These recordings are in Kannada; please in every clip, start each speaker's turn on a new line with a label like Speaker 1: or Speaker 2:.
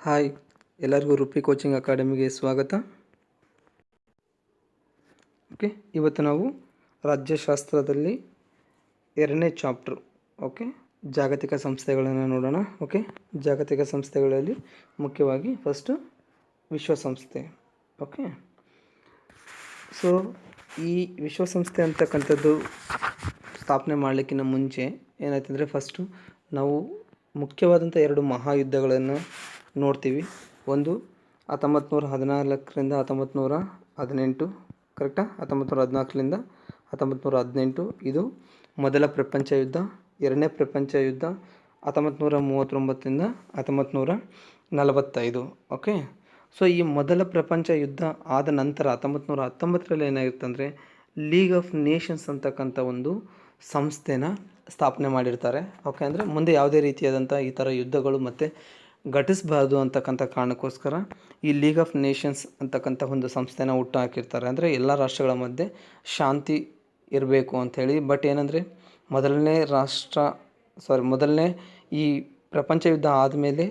Speaker 1: ಹಾಯ್, ಎಲ್ಲರಿಗೂ ರುಪಿ ಕೋಚಿಂಗ್ ಅಕಾಡೆಮಿಗೆ ಸ್ವಾಗತ. ಓಕೆ, ಇವತ್ತು ನಾವು ರಾಜ್ಯಶಾಸ್ತ್ರದಲ್ಲಿ 2ನೇ ಚಾಪ್ಟ್ರು ಜಾಗತಿಕ ಸಂಸ್ಥೆಗಳನ್ನು ನೋಡೋಣ. ಜಾಗತಿಕ ಸಂಸ್ಥೆಗಳಲ್ಲಿ ಮುಖ್ಯವಾಗಿ ಫಸ್ಟು ವಿಶ್ವಸಂಸ್ಥೆ. ಸೊ ಈ ವಿಶ್ವಸಂಸ್ಥೆ ಅಂತಕ್ಕಂಥದ್ದು ಸ್ಥಾಪನೆ ಮಾಡಲಿಕ್ಕಿಂತ ಮುಂಚೆ ಏನಾಯ್ತಂದರೆ, ಫಸ್ಟು ನಾವು ಮುಖ್ಯವಾದಂಥ 2 ಮಹಾಯುದ್ಧಗಳನ್ನು ನೋಡ್ತೀವಿ. ಒಂದು 1914ರಿಂದ 1918, ಕರೆಕ್ಟಾ? 1914ರಿಂದ 1918 ಇದು ಮೊದಲ ಪ್ರಪಂಚ ಯುದ್ಧ. 2ನೇ ಪ್ರಪಂಚ ಯುದ್ಧ 1939ರಿಂದ 1945. ಸೊ ಈ ಮೊದಲ ಪ್ರಪಂಚ ಯುದ್ಧ ಆದ ನಂತರ 1919ರಲ್ಲಿ ಏನಾಗಿರ್ತಂದರೆ, ಲೀಗ್ ಆಫ್ ನೇಷನ್ಸ್ ಅಂತಕ್ಕಂಥ ಒಂದು ಸಂಸ್ಥೆನ ಸ್ಥಾಪನೆ ಮಾಡಿರ್ತಾರೆ. ಅಂದರೆ ಮುಂದೆ ಯಾವುದೇ ರೀತಿಯಾದಂಥ ಈ ಥರ ಯುದ್ಧಗಳು ಮತ್ತು ಘಟಿಸಬಾರ್ದು ಅಂತಕ್ಕಂಥ ಕಾರಣಕ್ಕೋಸ್ಕರ ಈ ಲೀಗ್ ಆಫ್ ನೇಷನ್ಸ್ ಅಂತಕ್ಕಂಥ ಒಂದು ಸಂಸ್ಥೆನ ಹುಟ್ಟು ಹಾಕಿರ್ತಾರೆ. ಅಂದರೆ ಎಲ್ಲ ರಾಷ್ಟ್ರಗಳ ಮಧ್ಯೆ ಶಾಂತಿ ಇರಬೇಕು ಅಂಥೇಳಿ. ಬಟ್ ಏನಂದರೆ, ಮೊದಲನೇ ಈ ಪ್ರಪಂಚ ಯುದ್ಧ ಆದಮೇಲೆ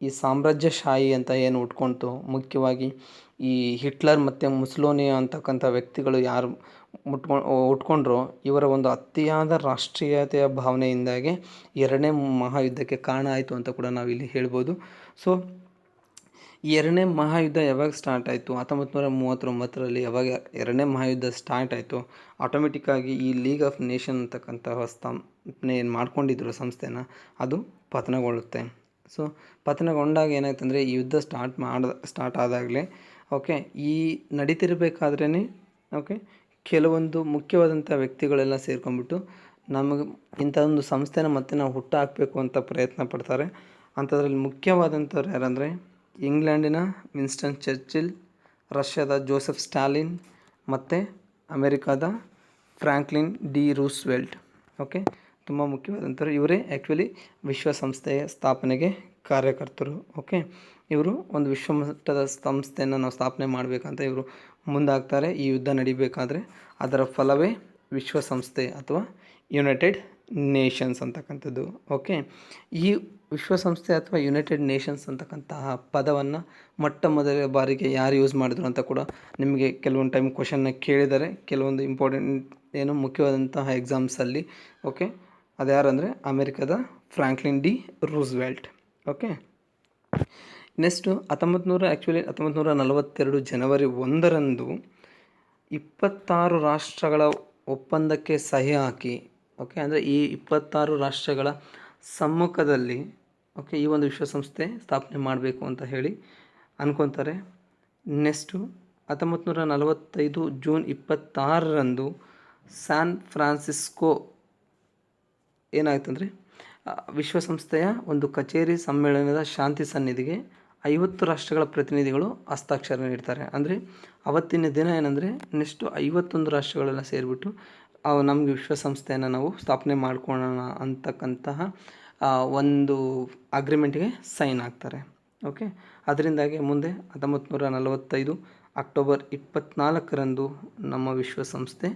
Speaker 1: ಈ ಸಾಮ್ರಾಜ್ಯಶಾಹಿ ಅಂತ ಏನು ಹುಟ್ಕೊಳ್ತು, ಮುಖ್ಯವಾಗಿ ಈ ಹಿಟ್ಲರ್ ಮತ್ತು ಮುಸ್ಸೋಲಿನಿ ಅಂತಕ್ಕಂಥ ವ್ಯಕ್ತಿಗಳು ಯಾರು ಹುಟ್ಕೊಂಡ್ರು, ಇವರ ಒಂದು ಅತಿಯಾದ ರಾಷ್ಟ್ರೀಯತೆಯ ಭಾವನೆಯಿಂದಾಗಿ 2ನೇ ಮಹಾಯುದ್ಧಕ್ಕೆ ಕಾರಣ ಆಯಿತು ಅಂತ ಕೂಡ ನಾವಿಲ್ಲಿ ಹೇಳ್ಬೋದು. ಸೊ ಈ 2ನೇ ಮಹಾಯುದ್ಧ ಯಾವಾಗ ಸ್ಟಾರ್ಟ್ ಆಯಿತು? 1939ರಲ್ಲಿ ಯಾವಾಗ 2ನೇ ಮಹಾಯುದ್ಧ ಸ್ಟಾರ್ಟ್ ಆಯಿತು, ಆಟೋಮೆಟಿಕ್ಕಾಗಿ ಈ ಲೀಗ್ ಆಫ್ ನೇಷನ್ ಅಂತಕ್ಕಂತಹ ಸ್ಥಾಪನೆ ಏನು ಮಾಡ್ಕೊಂಡಿದ್ರು ಸಂಸ್ಥೆನ, ಅದು ಪತನಗೊಳ್ಳುತ್ತೆ. ಸೊ ಪತನಗೊಂಡಾಗ ಏನಾಯ್ತಂದರೆ, ಈ ಯುದ್ಧ ಸ್ಟಾರ್ಟ್ ಆದಾಗಲೇ ಈ ನಡೀತಿರ್ಬೇಕಾದ್ರೇ ಕೆಲವೊಂದು ಮುಖ್ಯವಾದಂಥ ವ್ಯಕ್ತಿಗಳೆಲ್ಲ ಸೇರ್ಕೊಂಡ್ಬಿಟ್ಟು ನಮಗೆ ಇಂಥ ಒಂದು ಸಂಸ್ಥೆನ ಮತ್ತೆ ನಾವು ಹುಟ್ಟು ಹಾಕಬೇಕು ಅಂತ ಪ್ರಯತ್ನ ಪಡ್ತಾರೆ. ಅಂಥದ್ರಲ್ಲಿ ಮುಖ್ಯವಾದಂಥವ್ರು ಯಾರಂದರೆ, ಇಂಗ್ಲೆಂಡಿನ ವಿನ್ಸ್ಟನ್ ಚರ್ಚಿಲ್, ರಷ್ಯಾದ ಜೋಸೆಫ್ ಸ್ಟಾಲಿನ್ ಮತ್ತು ಅಮೆರಿಕಾದ ಫ್ರಾಂಕ್ಲಿನ್ ಡಿ ರೂಸ್ವೆಲ್ಟ್. ತುಂಬ ಮುಖ್ಯವಾದಂಥವ್ರು. ಇವರೇ ಆ್ಯಕ್ಚುಲಿ ವಿಶ್ವಸಂಸ್ಥೆಯ ಸ್ಥಾಪನೆಗೆ ಕಾರ್ಯಕರ್ತರು. ಇವರು ಒಂದು ವಿಶ್ವಮಟ್ಟದ ಸಂಸ್ಥೆಯನ್ನು ನಾವು ಸ್ಥಾಪನೆ ಮಾಡಬೇಕಂತ ಇವರು ಮುಂದಾಗ್ತಾರೆ. ಈ ಯುದ್ಧ ನಡಿಬೇಕಾದ್ರೆ ಅದರ ಫಲವೇ ವಿಶ್ವಸಂಸ್ಥೆ ಅಥವಾ ಯುನೈಟೆಡ್ ನೇಷನ್ಸ್ ಅಂತಕ್ಕಂಥದ್ದು. ಈ ವಿಶ್ವಸಂಸ್ಥೆ ಅಥವಾ ಯುನೈಟೆಡ್ ನೇಷನ್ಸ್ ಅಂತಕ್ಕಂತಹ ಪದವನ್ನು ಮೊದಲ ಬಾರಿಗೆ ಯಾರು ಯೂಸ್ ಮಾಡಿದ್ರು ಅಂತ ಕೂಡ ನಿಮಗೆ ಕೆಲವೊಂದು ಟೈಮ್ ಕ್ವಶನ್ನ ಕೇಳಿದ್ದಾರೆ, ಕೆಲವೊಂದು ಇಂಪಾರ್ಟೆಂಟ್ ಮುಖ್ಯವಾದಂತಹ ಎಕ್ಸಾಮ್ಸಲ್ಲಿ. ಅದು ಯಾರಂದರೆ ಅಮೆರಿಕದ ಫ್ರಾಂಕ್ಲಿನ್ ಡಿ ರೂಸ್ವೆಲ್ಟ್. ನೆಕ್ಸ್ಟು 1942 ಜನವರಿ 1ರಂದು 26 ರಾಷ್ಟ್ರಗಳ ಒಪ್ಪಂದಕ್ಕೆ ಸಹಿ ಹಾಕಿ, ಅಂದರೆ ಈ 26 ರಾಷ್ಟ್ರಗಳ ಸಮ್ಮುಖದಲ್ಲಿ ಈ ಒಂದು ವಿಶ್ವಸಂಸ್ಥೆ ಸ್ಥಾಪನೆ ಮಾಡಬೇಕು ಅಂತ ಹೇಳಿ ಅಂದ್ಕೊತಾರೆ. ನೆಕ್ಸ್ಟು 1945 ಜೂನ್ 26ರಂದು ಸ್ಯಾನ್ ಫ್ರಾನ್ಸಿಸ್ಕೋ ಏನಾಯ್ತಂದರೆ, ವಿಶ್ವಸಂಸ್ಥೆಯ ಒಂದು ಕಚೇರಿ ಸಮ್ಮೇಳನದ ಶಾಂತಿ ಸನ್ನಿಧಿಗೆ 50 ರಾಷ್ಟ್ರಗಳ ಪ್ರತಿನಿಧಿಗಳು ಹಸ್ತಾಕ್ಷರ ನೀಡ್ತಾರೆ. ಅಂದರೆ ಅವತ್ತಿನ ದಿನ ಏನಂದರೆ, ನೆಕ್ಸ್ಟು 51 ರಾಷ್ಟ್ರಗಳೆಲ್ಲ ಸೇರಿಬಿಟ್ಟು ನಮಗೆ ವಿಶ್ವಸಂಸ್ಥೆಯನ್ನು ನಾವು ಸ್ಥಾಪನೆ ಮಾಡ್ಕೊಳ್ಳೋಣ ಅಂತಕ್ಕಂತಹ ಒಂದು ಅಗ್ರಿಮೆಂಟ್ಗೆ ಸೈನ್ ಆಗ್ತಾರೆ. ಅದರಿಂದಾಗಿ ಮುಂದೆ 1945 ಅಕ್ಟೋಬರ್ 24ರಂದು ನಮ್ಮ ವಿಶ್ವಸಂಸ್ಥೆ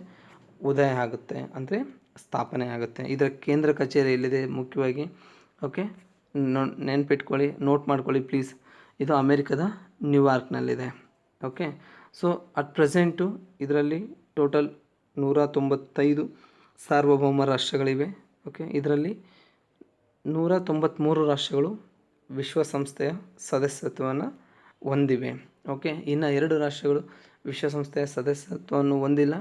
Speaker 1: ಉದಯ ಆಗುತ್ತೆ, ಅಂದರೆ ಸ್ಥಾಪನೆ ಆಗುತ್ತೆ. ಇದರ ಕೇಂದ್ರ ಕಚೇರಿ ಎಲ್ಲಿದೆ ಮುಖ್ಯವಾಗಿ ನೆನ್ಪಿಟ್ಕೊಳ್ಳಿ, ನೋಟ್ ಮಾಡ್ಕೊಳ್ಳಿ ಪ್ಲೀಸ್. ಇದು ಅಮೇರಿಕದ ನ್ಯೂಯಾರ್ಕ್ನಲ್ಲಿದೆ. ಸೊ ಅಟ್ ಪ್ರೆಸೆಂಟು ಇದರಲ್ಲಿ ಟೋಟಲ್ 195 ಸಾರ್ವಭೌಮ ರಾಷ್ಟ್ರಗಳಿವೆ. ಇದರಲ್ಲಿ 193 ರಾಷ್ಟ್ರಗಳು ವಿಶ್ವಸಂಸ್ಥೆಯ ಸದಸ್ಯತ್ವವನ್ನು ಹೊಂದಿವೆ. ಇನ್ನು 2 ರಾಷ್ಟ್ರಗಳು ವಿಶ್ವಸಂಸ್ಥೆಯ ಸದಸ್ಯತ್ವವನ್ನು ಹೊಂದಿಲ್ಲ.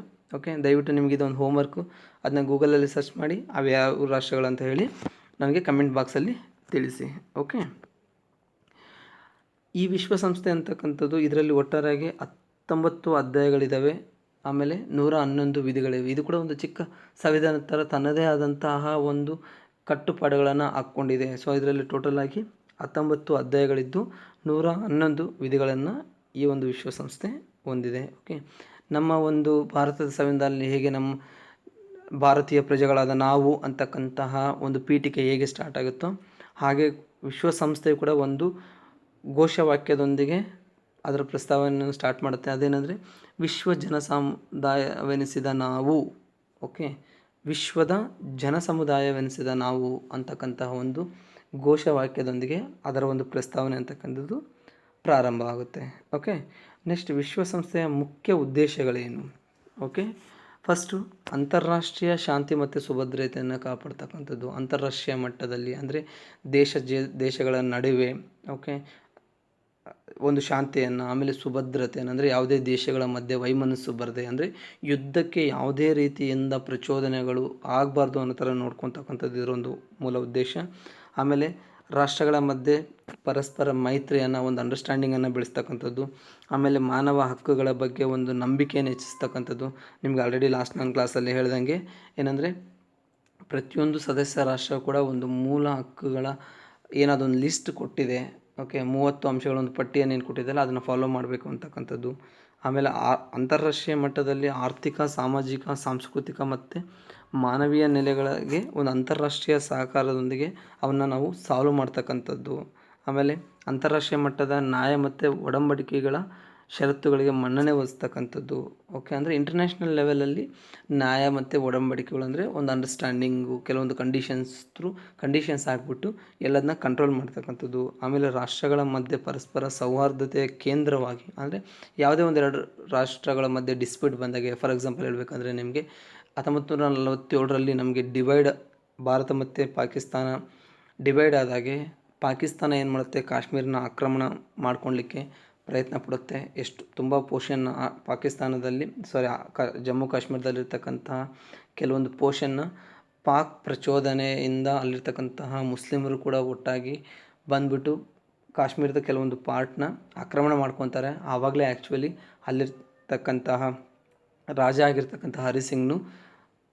Speaker 1: ದಯವಿಟ್ಟು ನಿಮಗೆ ಇದೊಂದು ಹೋಮ್ವರ್ಕು, ಅದನ್ನ ಗೂಗಲಲ್ಲಿ ಸರ್ಚ್ ಮಾಡಿ ಅವು ಯಾವ ರಾಷ್ಟ್ರಗಳಂತ ಹೇಳಿ ನನಗೆ ಕಮೆಂಟ್ ಬಾಕ್ಸಲ್ಲಿ ತಿಳಿಸಿ. ಈ ವಿಶ್ವಸಂಸ್ಥೆ ಅಂತಕ್ಕಂಥದ್ದು ಇದರಲ್ಲಿ ಒಟ್ಟಾರೆಯಾಗಿ 19 ಅಧ್ಯಾಯಗಳಿದ್ದಾವೆ, ಆಮೇಲೆ 111 ವಿಧಿಗಳಿವೆ. ಇದು ಕೂಡ ಒಂದು ಚಿಕ್ಕ ಸಂವಿಧಾನ ಥರ ತನ್ನದೇ ಆದಂತಹ ಒಂದು ಕಟ್ಟುಪಾಡುಗಳನ್ನು ಹಾಕ್ಕೊಂಡಿದೆ. ಸೊ ಇದರಲ್ಲಿ ಟೋಟಲಾಗಿ 19 ಅಧ್ಯಾಯಗಳಿದ್ದು 111 ವಿಧಿಗಳನ್ನು ಈ ಒಂದು ವಿಶ್ವಸಂಸ್ಥೆ ಹೊಂದಿದೆ. ನಮ್ಮ ಒಂದು ಭಾರತದ ಸಂವಿಧಾನದಲ್ಲಿ ಹೇಗೆ ನಮ್ಮ ಭಾರತೀಯ ಪ್ರಜೆಗಳಾದ ನಾವು ಅಂತಕ್ಕಂತಹ ಒಂದು ಪೀಠಿಕೆ ಹೇಗೆ ಸ್ಟಾರ್ಟ್ ಆಗುತ್ತೋ, ಹಾಗೆ ವಿಶ್ವಸಂಸ್ಥೆಯು ಕೂಡ ಒಂದು ಘೋಷವಾಕ್ಯದೊಂದಿಗೆ ಅದರ ಪ್ರಸ್ತಾವನೆಯನ್ನು ಸ್ಟಾರ್ಟ್ ಮಾಡುತ್ತೆ. ಅದೇನೆಂದರೆ, ವಿಶ್ವ ಜನಸಮುದಾಯವೆನಿಸಿದ ನಾವು. ವಿಶ್ವದ ಜನಸಮುದಾಯವೆನಿಸಿದ ನಾವು ಅಂತಕ್ಕಂತಹ ಒಂದು ಘೋಷವಾಕ್ಯದೊಂದಿಗೆ ಅದರ ಒಂದು ಪ್ರಸ್ತಾವನೆ ಅಂತಕ್ಕಂಥದ್ದು ಪ್ರಾರಂಭ ಆಗುತ್ತೆ. ಓಕೆ, ನೆಕ್ಸ್ಟ್ ವಿಶ್ವಸಂಸ್ಥೆಯ ಮುಖ್ಯ ಉದ್ದೇಶಗಳೇನು? ಓಕೆ, ಫಸ್ಟು ಅಂತಾರಾಷ್ಟ್ರೀಯ ಶಾಂತಿ ಮತ್ತು ಸುಭದ್ರತೆಯನ್ನು ಕಾಪಾಡ್ತಕ್ಕಂಥದ್ದು ಅಂತಾರಾಷ್ಟ್ರೀಯ ಮಟ್ಟದಲ್ಲಿ, ಅಂದರೆ ದೇಶಗಳ ನಡುವೆ ಓಕೆ ಒಂದು ಶಾಂತಿಯನ್ನು, ಆಮೇಲೆ ಸುಭದ್ರತೆಯನ್ನು, ಅಂದರೆ ಯಾವುದೇ ದೇಶಗಳ ಮಧ್ಯೆ ವೈಮನಸ್ಸು ಬರದೆ, ಅಂದರೆ ಯುದ್ಧಕ್ಕೆ ಯಾವುದೇ ರೀತಿಯಿಂದ ಪ್ರಚೋದನೆಗಳು ಆಗಬಾರ್ದು ಅನ್ನೋ ಥರ ನೋಡ್ಕೊತಕ್ಕಂಥದ್ದು ಇದರೊಂದು ಮೂಲ ಉದ್ದೇಶ. ಆಮೇಲೆ ರಾಷ್ಟ್ರಗಳ ಮಧ್ಯೆ ಪರಸ್ಪರ ಮೈತ್ರಿಯನ್ನು, ಒಂದು ಅಂಡರ್ಸ್ಟ್ಯಾಂಡಿಂಗನ್ನು ಬೆಳೆಸ್ತಕ್ಕಂಥದ್ದು. ಆಮೇಲೆ ಮಾನವ ಹಕ್ಕುಗಳ ಬಗ್ಗೆ ಒಂದು ನಂಬಿಕೆಯನ್ನು ಹೆಚ್ಚಿಸ್ತಕ್ಕಂಥದ್ದು. ನಿಮ್ಗೆ ಆಲ್ರೆಡಿ ಲಾಸ್ಟ್ ನನ್ನ ಕ್ಲಾಸಲ್ಲಿ ಹೇಳ್ದಂಗೆ ಏನಂದರೆ, ಪ್ರತಿಯೊಂದು ಸದಸ್ಯ ರಾಷ್ಟ್ರ ಕೂಡ ಒಂದು ಮೂಲ ಹಕ್ಕುಗಳ ಏನಾದೊಂದು ಲಿಸ್ಟ್ ಕೊಟ್ಟಿದೆ. ಓಕೆ, 30 ಅಂಶಗಳ ಒಂದು ಪಟ್ಟಿಯನ್ನು ಏನು ಕೊಟ್ಟಿದ್ದಲ್ಲ ಅದನ್ನು ಫಾಲೋ ಮಾಡಬೇಕು ಅಂತಕ್ಕಂಥದ್ದು. ಆಮೇಲೆ ಅಂತಾರಾಷ್ಟ್ರೀಯ ಮಟ್ಟದಲ್ಲಿ ಆರ್ಥಿಕ, ಸಾಮಾಜಿಕ, ಸಾಂಸ್ಕೃತಿಕ ಮತ್ತು ಮಾನವೀಯ ನೆಲೆಗಳಿಗೆ ಒಂದು ಅಂತಾರಾಷ್ಟ್ರೀಯ ಸಹಕಾರದೊಂದಿಗೆ ಅವನ್ನು ನಾವು ಸಾಲ್ವ್ ಮಾಡ್ತಕ್ಕಂಥದ್ದು. ಆಮೇಲೆ ಅಂತಾರಾಷ್ಟ್ರೀಯ ಮಟ್ಟದ ನ್ಯಾಯ ಮತ್ತು ಒಡಂಬಡಿಕೆಗಳ ಷರತ್ತುಗಳಿಗೆ ಮನ್ನಣೆ ಒದಗಿಸ್ತಕ್ಕಂಥದ್ದು. ಓಕೆ, ಅಂದರೆ ಇಂಟರ್ನ್ಯಾಷನಲ್ ಲೆವೆಲಲ್ಲಿ ನ್ಯಾಯ ಮತ್ತು ಒಡಂಬಡಿಕೆಗಳು ಅಂದರೆ ಒಂದು ಅಂಡರ್ಸ್ಟ್ಯಾಂಡಿಂಗು, ಕೆಲವೊಂದು ಕಂಡೀಷನ್ಸ್ ಹಾಕ್ಬಿಟ್ಟು ಎಲ್ಲದನ್ನ ಕಂಟ್ರೋಲ್ ಮಾಡ್ತಕ್ಕಂಥದ್ದು. ಆಮೇಲೆ ರಾಷ್ಟ್ರಗಳ ಮಧ್ಯೆ ಪರಸ್ಪರ ಸೌಹಾರ್ದತೆಯ ಕೇಂದ್ರವಾಗಿ, ಅಂದರೆ ಯಾವುದೇ ಒಂದೆರಡು ರಾಷ್ಟ್ರಗಳ ಮಧ್ಯೆ ಡಿಸ್ಪ್ಯೂಟ್ ಬಂದಾಗೆ, ಫಾರ್ ಎಕ್ಸಾಂಪಲ್ ಹೇಳಬೇಕಂದ್ರೆ ನಿಮಗೆ 1947ರಲ್ಲಿ ನಮಗೆ ಭಾರತ ಮತ್ತು ಪಾಕಿಸ್ತಾನ ಡಿವೈಡ್ ಆದಾಗೆ ಪಾಕಿಸ್ತಾನ ಏನು ಮಾಡುತ್ತೆ, ಕಾಶ್ಮೀರನ ಆಕ್ರಮಣ ಮಾಡ್ಕೊಳ್ಲಿಕ್ಕೆ ಪ್ರಯತ್ನ ಪಡುತ್ತೆ. ತುಂಬ ಪೋರ್ಷನ್ ಪಾಕಿಸ್ತಾನದಲ್ಲಿ ಜಮ್ಮು ಕಾಶ್ಮೀರದಲ್ಲಿರ್ತಕ್ಕಂತಹ ಕೆಲವೊಂದು ಪೋರ್ಷನ್ನ ಪಾಕ್ ಪ್ರಚೋದನೆಯಿಂದ ಅಲ್ಲಿರ್ತಕ್ಕಂತಹ ಮುಸ್ಲಿಮರು ಕೂಡ ಒಟ್ಟಾಗಿ ಬಂದ್ಬಿಟ್ಟು ಕಾಶ್ಮೀರದ ಕೆಲವೊಂದು ಪಾರ್ಟ್ನ ಆಕ್ರಮಣ ಮಾಡ್ಕೊತಾರೆ. ಆವಾಗಲೇ ಆ್ಯಕ್ಚುಲಿ ಅಲ್ಲಿರ್ತಕ್ಕಂತಹ ರಾಜ ಆಗಿರ್ತಕ್ಕಂತಹ ಹರಿಸಿಂಗ್ನು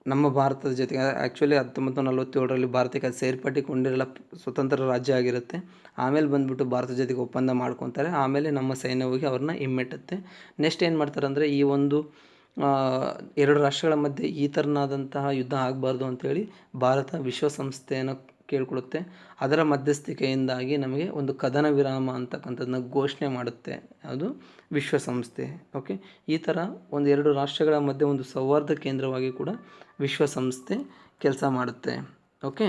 Speaker 1: ನಮ್ಮ ಭಾರತದ ಜೊತೆಗೆ, ಆ್ಯಕ್ಚುಲಿ 1947ರಲ್ಲಿ ಭಾರತಕ್ಕೆ ಅದು ಸೇರ್ಪಡೆಗೊಂಡಿರಲ್ಲ, ಸ್ವತಂತ್ರ ರಾಜ್ಯ ಆಗಿರುತ್ತೆ. ಆಮೇಲೆ ಬಂದುಬಿಟ್ಟು ಭಾರತದ ಜೊತೆಗೆ ಒಪ್ಪಂದ ಮಾಡ್ಕೊತಾರೆ. ಆಮೇಲೆ ನಮ್ಮ ಸೈನ್ಯ ಹೋಗಿ ಅವ್ರನ್ನ ಹಿಮ್ಮೆಟ್ಟುತ್ತೆ. ನೆಕ್ಸ್ಟ್ ಏನು ಮಾಡ್ತಾರೆ ಅಂದರೆ, ಈ ಒಂದು ಎರಡು ರಾಷ್ಟ್ರಗಳ ಮಧ್ಯೆ ಈ ಥರನಾದಂತಹ ಯುದ್ಧ ಆಗಬಾರ್ದು ಅಂಥೇಳಿ ಭಾರತ ವಿಶ್ವಸಂಸ್ಥೆಯನ್ನು ಕೇಳ್ಕೊಳ್ಳುತ್ತೆ. ಅದರ ಮಧ್ಯಸ್ಥಿಕೆಯಿಂದಾಗಿ ನಮಗೆ ಒಂದು ಕದನ ವಿರಾಮ ಅಂತಕ್ಕಂಥದ್ದನ್ನ ಘೋಷಣೆ ಮಾಡುತ್ತೆ, ಅದು ವಿಶ್ವಸಂಸ್ಥೆ. ಓಕೆ, ಈ ಥರ ಎರಡು ರಾಷ್ಟ್ರಗಳ ಮಧ್ಯೆ ಒಂದು ಸೌಹಾರ್ದ ಕೇಂದ್ರವಾಗಿ ಕೂಡ ವಿಶ್ವಸಂಸ್ಥೆ ಕೆಲಸ ಮಾಡುತ್ತೆ. ಓಕೆ,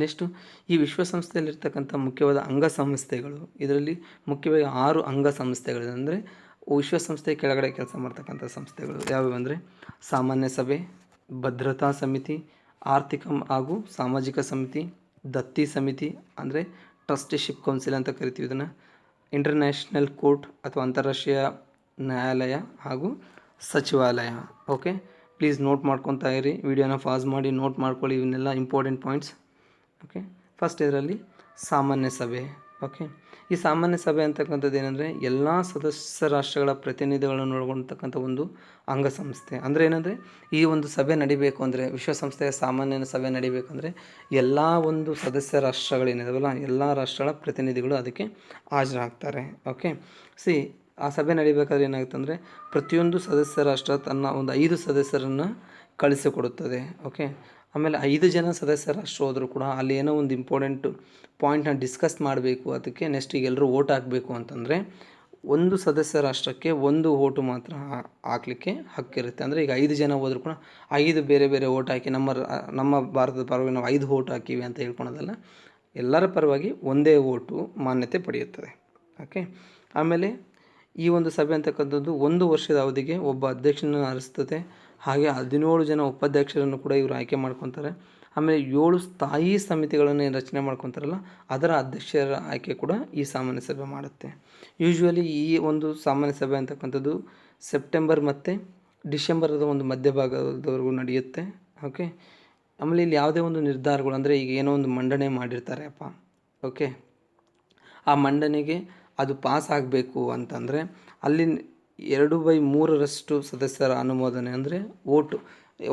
Speaker 1: ನೆಕ್ಸ್ಟು ಈ ವಿಶ್ವಸಂಸ್ಥೆಯಲ್ಲಿರ್ತಕ್ಕಂಥ ಮುಖ್ಯವಾದ ಅಂಗಸಂಸ್ಥೆಗಳು, ಇದರಲ್ಲಿ ಮುಖ್ಯವಾಗಿ 6 ಅಂಗಸಂಸ್ಥೆಗಳಿದೆ. ಅಂದರೆ ವಿಶ್ವಸಂಸ್ಥೆ ಕೆಳಗಡೆ ಕೆಲಸ ಮಾಡ್ತಕ್ಕಂಥ ಸಂಸ್ಥೆಗಳು ಯಾವುವು ಅಂದರೆ ಸಾಮಾನ್ಯ ಸಭೆ, ಭದ್ರತಾ ಸಮಿತಿ, ಆರ್ಥಿಕ ಹಾಗೂ ಸಾಮಾಜಿಕ ಸಮಿತಿ, ದತ್ತಿ ಸಮಿತಿ ಅಂದರೆ ಟ್ರಸ್ಟಿಶಿಪ್ ಕೌನ್ಸಿಲ್ ಅಂತ ಕರಿತೀವಿ ಇದನ್ನು, ಇಂಟರ್ನ್ಯಾಷನಲ್ ಕೋರ್ಟ್ ಅಥವಾ ಅಂತಾರಾಷ್ಟ್ರೀಯ ನ್ಯಾಯಾಲಯ ಹಾಗೂ ಸಚಿವಾಲಯ. ಓಕೆ, ಪ್ಲೀಸ್ ನೋಟ್ ಮಾಡ್ಕೊತಾ ಇರಿ, ವಿಡಿಯೋನ ಪಾಸ್ ಮಾಡಿ ನೋಟ್ ಮಾಡ್ಕೊಳ್ಳಿ, ಇವನ್ನೆಲ್ಲ ಇಂಪಾರ್ಟೆಂಟ್ ಪಾಯಿಂಟ್ಸ್. ಓಕೆ, ಫಸ್ಟ್ ಇದರಲ್ಲಿ ಸಾಮಾನ್ಯ ಸಭೆ. ಓಕೆ, ಈ ಸಾಮಾನ್ಯ ಸಭೆ ಅಂತಕ್ಕಂಥದ್ದು ಏನಂದರೆ ಎಲ್ಲ ಸದಸ್ಯ ರಾಷ್ಟ್ರಗಳ ಪ್ರತಿನಿಧಿಗಳನ್ನು ಒಳಗೊಂಡತಕ್ಕಂಥ ಒಂದು ಅಂಗಸಂಸ್ಥೆ. ಅಂದರೆ ಏನಂದರೆ, ಈ ಒಂದು ಸಭೆ ನಡಿಬೇಕು ಅಂದರೆ, ವಿಶ್ವಸಂಸ್ಥೆಯ ಸಾಮಾನ್ಯ ಸಭೆ ನಡಿಬೇಕಂದ್ರೆ ಎಲ್ಲ ಒಂದು ಸದಸ್ಯ ರಾಷ್ಟ್ರಗಳೇನಿದಾವಲ್ಲ ಎಲ್ಲ ರಾಷ್ಟ್ರಗಳ ಪ್ರತಿನಿಧಿಗಳು ಅದಕ್ಕೆ ಹಾಜರಾಗ್ತಾರೆ. ಓಕೆ, ಆ ಸಭೆ ನಡಿಬೇಕಾದ್ರೆ ಏನಾಗುತ್ತೆ ಅಂದರೆ, ಪ್ರತಿಯೊಂದು ಸದಸ್ಯ ರಾಷ್ಟ್ರ ತನ್ನ ಒಂದು 5 ಸದಸ್ಯರನ್ನು ಕಳಿಸಿಕೊಡುತ್ತದೆ. ಓಕೆ, ಆಮೇಲೆ 5 ಜನ ಸದಸ್ಯ ರಾಷ್ಟ್ರ ಹೋದರೂ ಕೂಡ ಅಲ್ಲಿ ಏನೋ ಒಂದು ಇಂಪಾರ್ಟೆಂಟ್ ಪಾಯಿಂಟ್ನ ಡಿಸ್ಕಸ್ ಮಾಡಬೇಕು, ಅದಕ್ಕೆ ನೆಕ್ಸ್ಟ್ ಈಗ ಎಲ್ಲರೂ ಓಟ್ ಹಾಕಬೇಕು ಅಂತಂದರೆ ಒಂದು ಸದಸ್ಯ ರಾಷ್ಟ್ರಕ್ಕೆ 1 ಓಟು ಮಾತ್ರ ಹಾಕಲಿಕ್ಕೆ ಹಕ್ಕಿರುತ್ತೆ. ಅಂದರೆ ಈಗ 5 ಜನ ಹೋದರೂ ಕೂಡ 5 ಬೇರೆ ಬೇರೆ ಓಟ್ ಹಾಕಿ ನಮ್ಮ ಭಾರತದ ಪರವಾಗಿ ನಾವು 5 ಓಟ್ ಹಾಕಿವಿ ಅಂತ ಹೇಳ್ಕೊಳೋದಲ್ಲ, ಎಲ್ಲರ ಪರವಾಗಿ ಒಂದೇ ಓಟು ಮಾನ್ಯತೆ ಪಡೆಯುತ್ತದೆ. ಓಕೆ, ಆಮೇಲೆ ಈ ಒಂದು ಸಭೆ ಅಂತಕ್ಕಂಥದ್ದು 1 ವರ್ಷದ ಅವಧಿಗೆ ಒಬ್ಬ ಅಧ್ಯಕ್ಷನನ್ನು ಆರಿಸ್ತದೆ. ಹಾಗೆ 17 ಜನ ಉಪಾಧ್ಯಕ್ಷರನ್ನು ಕೂಡ ಇವರು ಆಯ್ಕೆ ಮಾಡ್ಕೊತಾರೆ. ಆಮೇಲೆ 7 ಸ್ಥಾಯಿ ಸಮಿತಿಗಳನ್ನು ರಚನೆ ಮಾಡ್ಕೊತಾರಲ್ಲ, ಅದರ ಅಧ್ಯಕ್ಷರ ಆಯ್ಕೆ ಕೂಡ ಈ ಸಾಮಾನ್ಯ ಸಭೆ ಮಾಡುತ್ತೆ. ಯೂಶ್ವಲಿ ಈ ಒಂದು ಸಾಮಾನ್ಯ ಸಭೆ ಅಂತಕ್ಕಂಥದ್ದು ಸೆಪ್ಟೆಂಬರ್ ಮತ್ತು ಡಿಸೆಂಬರದ ಒಂದು ಮಧ್ಯಭಾಗದವರೆಗೂ ನಡೆಯುತ್ತೆ. ಓಕೆ, ಆಮೇಲೆ ಇಲ್ಲಿ ಯಾವುದೇ ಒಂದು ನಿರ್ಧಾರಗಳು, ಅಂದರೆ ಈಗ ಏನೋ ಒಂದು ಮಂಡನೆ ಮಾಡಿರ್ತಾರೆ ಓಕೆ, ಆ ಮಂಡನೆಗೆ ಅದು ಪಾಸ್ ಆಗಬೇಕು ಅಂತಂದರೆ ಅಲ್ಲಿ 2/3 ಸದಸ್ಯರ ಅನುಮೋದನೆ, ಅಂದರೆ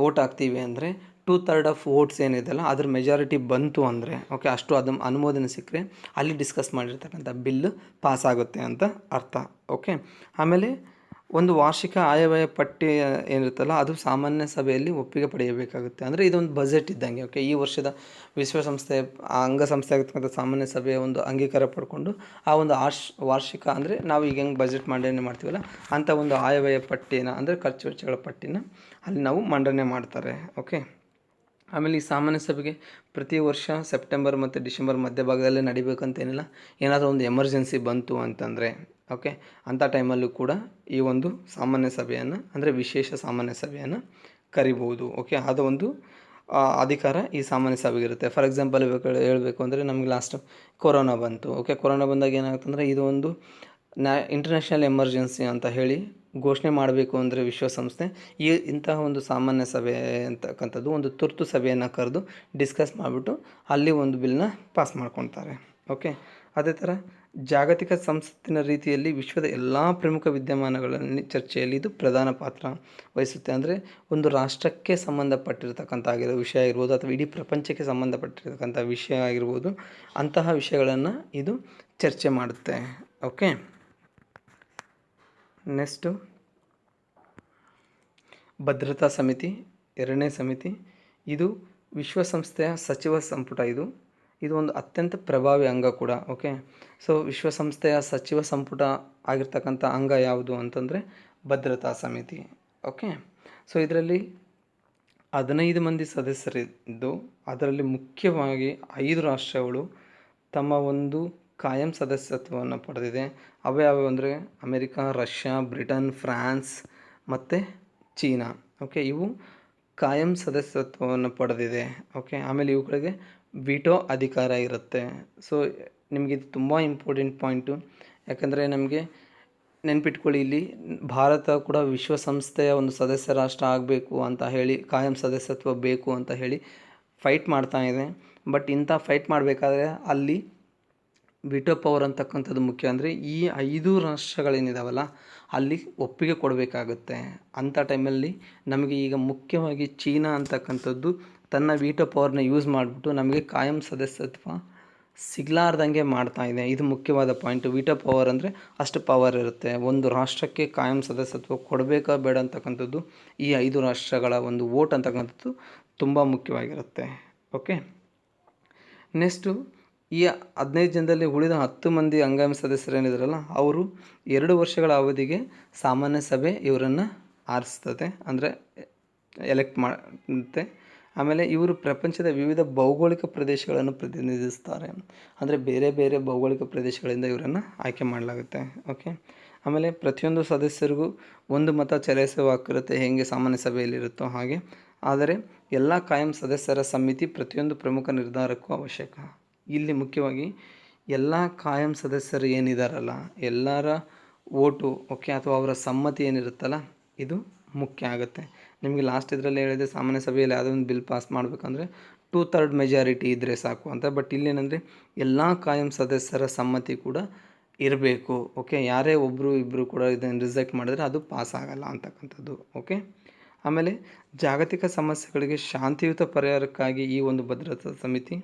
Speaker 1: ಓಟ್ ಹಾಕ್ತೀವಿ ಅಂದರೆ 2/3 ಆಫ್ ವೋಟ್ಸ್ ಏನಿದೆಯಲ್ಲ ಅದ್ರ ಮೆಜಾರಿಟಿ ಬಂತು ಅಂದರೆ ಓಕೆ, ಅಷ್ಟು ಅನುಮೋದನೆ ಸಿಕ್ಕರೆ ಅಲ್ಲಿ ಡಿಸ್ಕಸ್ ಮಾಡಿರ್ತಕ್ಕಂಥ ಬಿಲ್ ಪಾಸ್ ಆಗುತ್ತೆ ಅಂತ ಅರ್ಥ. ಓಕೆ, ಆಮೇಲೆ ಒಂದು ವಾರ್ಷಿಕ ಆಯವ್ಯಯ ಪಟ್ಟಿ ಏನಿರುತ್ತಲ್ಲ ಅದು ಸಾಮಾನ್ಯ ಸಭೆಯಲ್ಲಿ ಒಪ್ಪಿಗೆ ಪಡೆಯಬೇಕಾಗುತ್ತೆ. ಅಂದರೆ ಇದೊಂದು ಬಜೆಟ್ ಇದ್ದಂಗೆ. ಓಕೆ, ಈ ವರ್ಷದ ವಿಶ್ವಸಂಸ್ಥೆ ಅಂಗಸಂಸ್ಥೆ ಆಗಿರ್ತಕ್ಕಂಥ ಸಾಮಾನ್ಯ ಸಭೆಯ ಒಂದು ಅಂಗೀಕಾರ ಪಡ್ಕೊಂಡು ಆ ಒಂದು ವಾರ್ಷಿಕ, ಅಂದರೆ ನಾವು ಈಗ ಹೆಂಗೆ ಬಜೆಟ್ ಮಂಡನೆ ಮಾಡ್ತೀವಲ್ಲ ಅಂಥ ಒಂದು ಆಯವ್ಯಯ ಪಟ್ಟಿನ, ಅಂದರೆ ಖರ್ಚು ವೆಚ್ಚಗಳ ಪಟ್ಟಿನ ಅಲ್ಲಿ ನಾವು ಮಂಡನೆ ಮಾಡ್ತಾರೆ. ಓಕೆ, ಆಮೇಲೆ ಈ ಸಾಮಾನ್ಯ ಸಭೆಗೆ ಪ್ರತಿ ವರ್ಷ ಸೆಪ್ಟೆಂಬರ್ ಮತ್ತು ಡಿಸೆಂಬರ್ ಮಧ್ಯಭಾಗದಲ್ಲೇ ನಡಿಬೇಕಂತೇನಿಲ್ಲ. ಏನಾದರೂ ಒಂದು ಎಮರ್ಜೆನ್ಸಿ ಬಂತು ಅಂತಂದರೆ ಓಕೆ, ಅಂಥ ಟೈಮಲ್ಲೂ ಕೂಡ ಈ ಒಂದು ಸಾಮಾನ್ಯ ಸಭೆಯನ್ನು ಅಂದರೆ ವಿಶೇಷ ಸಾಮಾನ್ಯ ಸಭೆಯನ್ನು ಕರಿಬೋದು. ಓಕೆ, ಅದು ಒಂದು ಅಧಿಕಾರ ಈ ಸಾಮಾನ್ಯ ಸಭೆಗಿರುತ್ತೆ. ಫಾರ್ ಎಕ್ಸಾಂಪಲ್ ಹೇಳಬೇಕು ಅಂದರೆ ನಮಗೆ ಲಾಸ್ಟ್ ಕೊರೋನಾ ಬಂತು. ಓಕೆ, ಕೊರೋನಾ ಬಂದಾಗ ಏನಾಗುತ್ತಂದರೆ ಇದು ಒಂದು ಇಂಟರ್ನ್ಯಾಷನಲ್ ಎಮರ್ಜೆನ್ಸಿ ಅಂತ ಹೇಳಿ ಘೋಷಣೆ ಮಾಡಬೇಕು ಅಂದರೆ ವಿಶ್ವಸಂಸ್ಥೆ ಇಂತಹ ಒಂದು ಸಾಮಾನ್ಯ ಸಭೆ ಅಂತಕ್ಕಂಥದ್ದು ಒಂದು ತುರ್ತು ಸಭೆಯನ್ನು ಕರೆದು ಡಿಸ್ಕಸ್ ಮಾಡಿಬಿಟ್ಟು ಅಲ್ಲಿ ಒಂದು ಬಿಲ್ನ ಪಾಸ್ ಮಾಡ್ಕೊತಾರೆ. ಓಕೆ, ಅದೇ ಥರ ಜಾಗತಿಕ ಸಂಸತ್ತಿನ ರೀತಿಯಲ್ಲಿ ವಿಶ್ವದ ಎಲ್ಲ ಪ್ರಮುಖ ವಿದ್ಯಮಾನಗಳಲ್ಲಿ ಚರ್ಚೆಯಲ್ಲಿ ಇದು ಪ್ರಧಾನ ಪಾತ್ರ ವಹಿಸುತ್ತೆ. ಅಂದರೆ ಒಂದು ರಾಷ್ಟ್ರಕ್ಕೆ ಸಂಬಂಧಪಟ್ಟಿರ್ತಕ್ಕಂಥ ವಿಷಯ ಆಗಿರ್ಬೋದು ಅಥವಾ ಇಡೀ ಪ್ರಪಂಚಕ್ಕೆ ಸಂಬಂಧಪಟ್ಟಿರ್ತಕ್ಕಂಥ ವಿಷಯ ಆಗಿರ್ಬೋದು, ಅಂತಹ ವಿಷಯಗಳನ್ನು ಇದು ಚರ್ಚೆ ಮಾಡುತ್ತೆ. ಓಕೆ, ನೆಕ್ಸ್ಟು ಭದ್ರತಾ ಸಮಿತಿ, ಎರಡನೇ ಸಮಿತಿ. ಇದು ವಿಶ್ವಸಂಸ್ಥೆಯ ಸಚಿವ ಸಂಪುಟ. ಇದು ಒಂದು ಅತ್ಯಂತ ಪ್ರಭಾವಿ ಅಂಗ ಕೂಡ. ಓಕೆ, ಸೊ ವಿಶ್ವಸಂಸ್ಥೆಯ ಸಚಿವ ಸಂಪುಟ ಆಗಿರ್ತಕ್ಕಂಥ ಅಂಗ ಯಾವುದು ಅಂತಂದರೆ ಭದ್ರತಾ ಸಮಿತಿ. ಓಕೆ, ಸೊ ಇದರಲ್ಲಿ 15 ಮಂದಿ ಸದಸ್ಯರಿದ್ದು ಅದರಲ್ಲಿ ಮುಖ್ಯವಾಗಿ 5 ರಾಷ್ಟ್ರಗಳು ತಮ್ಮ ಒಂದು ಕಾಯಂ ಸದಸ್ಯತ್ವವನ್ನು ಪಡೆದಿದೆ. ಅವು ಯಾವುವು ಅಂದರೆ ಅಮೆರಿಕ, ರಷ್ಯಾ, ಬ್ರಿಟನ್, ಫ್ರಾನ್ಸ್ ಮತ್ತು ಚೀನಾ. ಓಕೆ, ಇವು ಕಾಯಂ ಸದಸ್ಯತ್ವವನ್ನು ಪಡೆದಿದೆ. ಓಕೆ, ಆಮೇಲೆ ಇವುಗಳಿಗೆ ವಿಟೋ ಅಧಿಕಾರ ಇರುತ್ತೆ. ಸೊ ನಿಮಗಿದು ತುಂಬ ಇಂಪಾರ್ಟೆಂಟ್ ಪಾಯಿಂಟು. ಯಾಕಂದರೆ ನಮಗೆ ನೆನ್ಪಿಟ್ಕೊಳ್ಳಿ, ಇಲ್ಲಿ ಭಾರತ ಕೂಡ ವಿಶ್ವಸಂಸ್ಥೆಯ ಒಂದು ಸದಸ್ಯ ರಾಷ್ಟ್ರ ಆಗಬೇಕು ಅಂತ ಹೇಳಿ, ಕಾಯಂ ಸದಸ್ಯತ್ವ ಬೇಕು ಅಂತ ಹೇಳಿ ಫೈಟ್ ಮಾಡ್ತಾ ಇದೆ. ಬಟ್ ಇಂಥ ಫೈಟ್ ಮಾಡಬೇಕಾದ್ರೆ ಅಲ್ಲಿ ವಿಟೋ ಪವರ್ ಅಂತಕ್ಕಂಥದ್ದು ಮುಖ್ಯ. ಅಂದರೆ ಈ 5 ರಾಷ್ಟ್ರಗಳೇನಿದಾವಲ್ಲ ಅಲ್ಲಿ ಒಪ್ಪಿಗೆ ಕೊಡಬೇಕಾಗುತ್ತೆ. ಅಂಥ ಟೈಮಲ್ಲಿ ನಮಗೆ ಈಗ ಮುಖ್ಯವಾಗಿ ಚೀನಾ ಅಂತಕ್ಕಂಥದ್ದು ತನ್ನ ವಿಟೋ ಪವರ್ನ ಯೂಸ್ ಮಾಡಿಬಿಟ್ಟು ನಮಗೆ ಕಾಯಂ ಸದಸ್ಯತ್ವ ಸಿಗಲಾರ್ದಂಗೆ ಮಾಡ್ತಾಯಿದೆ. ಇದು ಮುಖ್ಯವಾದ ಪಾಯಿಂಟು. ವಿಟೋ ಪವರ್ ಅಂದರೆ ಅಷ್ಟು ಪವರ್ ಇರುತ್ತೆ. ಒಂದು ರಾಷ್ಟ್ರಕ್ಕೆ ಕಾಯಂ ಸದಸ್ಯತ್ವ ಕೊಡಬೇಕಾ ಬೇಡ ಅಂತಕ್ಕಂಥದ್ದು ಈ 5 ರಾಷ್ಟ್ರಗಳ ಒಂದು ವೋಟ್ ಅಂತಕ್ಕಂಥದ್ದು ತುಂಬ ಮುಖ್ಯವಾಗಿರುತ್ತೆ. ಓಕೆ, ನೆಕ್ಸ್ಟು ಈ 15 ಜನದಲ್ಲಿ ಉಳಿದ 10 ಮಂದಿ ಹಂಗಾಮಿ ಸದಸ್ಯರೇನಿದಾರಲ್ಲ ಅವರು 2 ವರ್ಷಗಳ ಅವಧಿಗೆ ಸಾಮಾನ್ಯ ಸಭೆ ಇವರನ್ನು ಆರಿಸ್ತದೆ, ಅಂದರೆ ಎಲೆಕ್ಟ್ ಮಾಡುತ್ತೆ. ಆಮೇಲೆ ಇವರು ಪ್ರಪಂಚದ ವಿವಿಧ ಭೌಗೋಳಿಕ ಪ್ರದೇಶಗಳನ್ನು ಪ್ರತಿನಿಧಿಸ್ತಾರೆ. ಅಂದರೆ ಬೇರೆ ಬೇರೆ ಭೌಗೋಳಿಕ ಪ್ರದೇಶಗಳಿಂದ ಇವರನ್ನು ಆಯ್ಕೆ ಮಾಡಲಾಗುತ್ತೆ. ಓಕೆ, ಆಮೇಲೆ ಪ್ರತಿಯೊಂದು ಸದಸ್ಯರಿಗೂ ಒಂದು ಮತ ಚಲಾಯಿಸುವ ಹಕ್ಕಿರುತ್ತೆ, ಹೇಗೆ ಸಾಮಾನ್ಯ ಸಭೆಯಲ್ಲಿರುತ್ತೋ ಹಾಗೆ. ಆದರೆ ಎಲ್ಲ ಕಾಯಂ ಸದಸ್ಯರ ಸಮಿತಿ ಪ್ರತಿಯೊಂದು ಪ್ರಮುಖ ನಿರ್ಧಾರಕ್ಕೂ ಅವಶ್ಯಕ. ಇಲ್ಲಿ ಮುಖ್ಯವಾಗಿ ಎಲ್ಲ ಕಾಯಂ ಸದಸ್ಯರು ಏನಿದಾರಲ್ಲ ಎಲ್ಲರ ಓಟು ಓಕೆ ಅಥವಾ ಅವರ ಸಮ್ಮತಿ ಏನಿರುತ್ತಲ್ಲ ಇದು ಮುಖ್ಯ ಆಗುತ್ತೆ. ನಿಮಗೆ ಲಾಸ್ಟ್ ಇದರಲ್ಲಿ ಹೇಳಿದೆ ಸಾಮಾನ್ಯ ಸಭೆಯಲ್ಲಿ ಯಾವುದೋ ಒಂದು ಬಿಲ್ ಪಾಸ್ ಮಾಡಬೇಕಂದ್ರೆ 2/3 ಮೆಜಾರಿಟಿ ಇದ್ದರೆ ಸಾಕು ಅಂತ. ಬಟ್ ಇಲ್ಲೇನೆಂದರೆ ಎಲ್ಲ ಕಾಯಂ ಸದಸ್ಯರ ಸಮ್ಮತಿ ಕೂಡ ಇರಬೇಕು. ಓಕೆ, ಯಾರೇ ಒಬ್ಬರು ಇಬ್ಬರು ಕೂಡ ಇದನ್ನು ರಿಜೆಕ್ಟ್ ಮಾಡಿದ್ರೆ ಅದು ಪಾಸ್ ಆಗಲ್ಲ ಅಂತಕ್ಕಂಥದ್ದು. ಓಕೆ, ಆಮೇಲೆ ಜಾಗತಿಕ ಸಮಸ್ಯೆಗಳಿಗೆ ಶಾಂತಿಯುತ ಪರಿಹಾರಕ್ಕಾಗಿ ಈ ಒಂದು ಭದ್ರತಾ ಸಮಿತಿ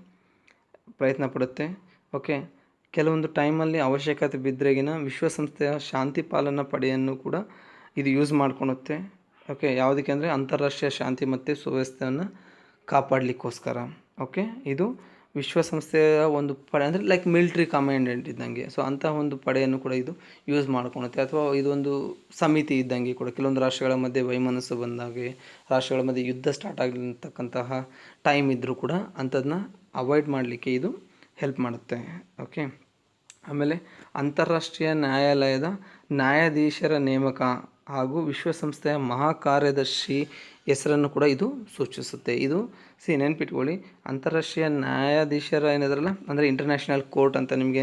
Speaker 1: ಪ್ರಯತ್ನ ಪಡುತ್ತೆ. ಓಕೆ, ಕೆಲವೊಂದು ಟೈಮಲ್ಲಿ ಅವಶ್ಯಕತೆ ಬಿದ್ದರೆಗಿನ ವಿಶ್ವಸಂಸ್ಥೆಯ ಶಾಂತಿ ಪಾಲನಾ ಪಡೆಯನ್ನು ಕೂಡ ಇದು ಯೂಸ್ ಮಾಡ್ಕೊಳುತ್ತೆ. ಓಕೆ, ಯಾವುದಕ್ಕೆ ಅಂದರೆ ಅಂತಾರಾಷ್ಟ್ರೀಯ ಶಾಂತಿ ಮತ್ತು ಸುವ್ಯವಸ್ಥೆಯನ್ನು ಕಾಪಾಡಲಿಕ್ಕೋಸ್ಕರ. ಓಕೆ, ಇದು ವಿಶ್ವಸಂಸ್ಥೆಯ ಒಂದು ಪಡೆ ಅಂದರೆ ಲೈಕ್ ಮಿಲಿಟ್ರಿ ಕಮಾಂಡೆಂಟ್ ಇದ್ದಂಗೆ. ಸೊ ಅಂತಹ ಒಂದು ಪಡೆಯನ್ನು ಕೂಡ ಇದು ಯೂಸ್ ಮಾಡ್ಕೊಳುತ್ತೆ. ಅಥವಾ ಇದೊಂದು ಸಮಿತಿ ಇದ್ದಂಗೆ ಕೂಡ ಕೆಲವೊಂದು ರಾಷ್ಟ್ರಗಳ ಮಧ್ಯೆ ವೈಮನಸ್ಸು ಬಂದಾಗೆ, ರಾಷ್ಟ್ರಗಳ ಮಧ್ಯೆ ಯುದ್ಧ ಸ್ಟಾರ್ಟ್ ಆಗಿರ್ತಕ್ಕಂತಹ ಟೈಮ್ ಇದ್ದರೂ ಕೂಡ ಅಂಥದನ್ನ ಅವಾಯ್ಡ್ ಮಾಡಲಿಕ್ಕೆ ಇದು ಹೆಲ್ಪ್ ಮಾಡುತ್ತೆ. ಓಕೆ, ಆಮೇಲೆ ಅಂತಾರಾಷ್ಟ್ರೀಯ ನ್ಯಾಯಾಲಯದ ನ್ಯಾಯಾಧೀಶರ ನೇಮಕ ಹಾಗೂ ವಿಶ್ವಸಂಸ್ಥೆಯ ಮಹಾಕಾರ್ಯದರ್ಶಿ ಹೆಸರನ್ನು ಕೂಡ ಇದು ಸೂಚಿಸುತ್ತೆ. ಇದು ನೆನ್ಪಿಟ್ಕೊಳ್ಳಿ, ಅಂತಾರಾಷ್ಟ್ರೀಯ ನ್ಯಾಯಾಧೀಶರ ಏನಿದಾರಲ್ಲ ಅಂದರೆ ಇಂಟರ್ನ್ಯಾಷನಲ್ ಕೋರ್ಟ್ ಅಂತ ನಿಮಗೆ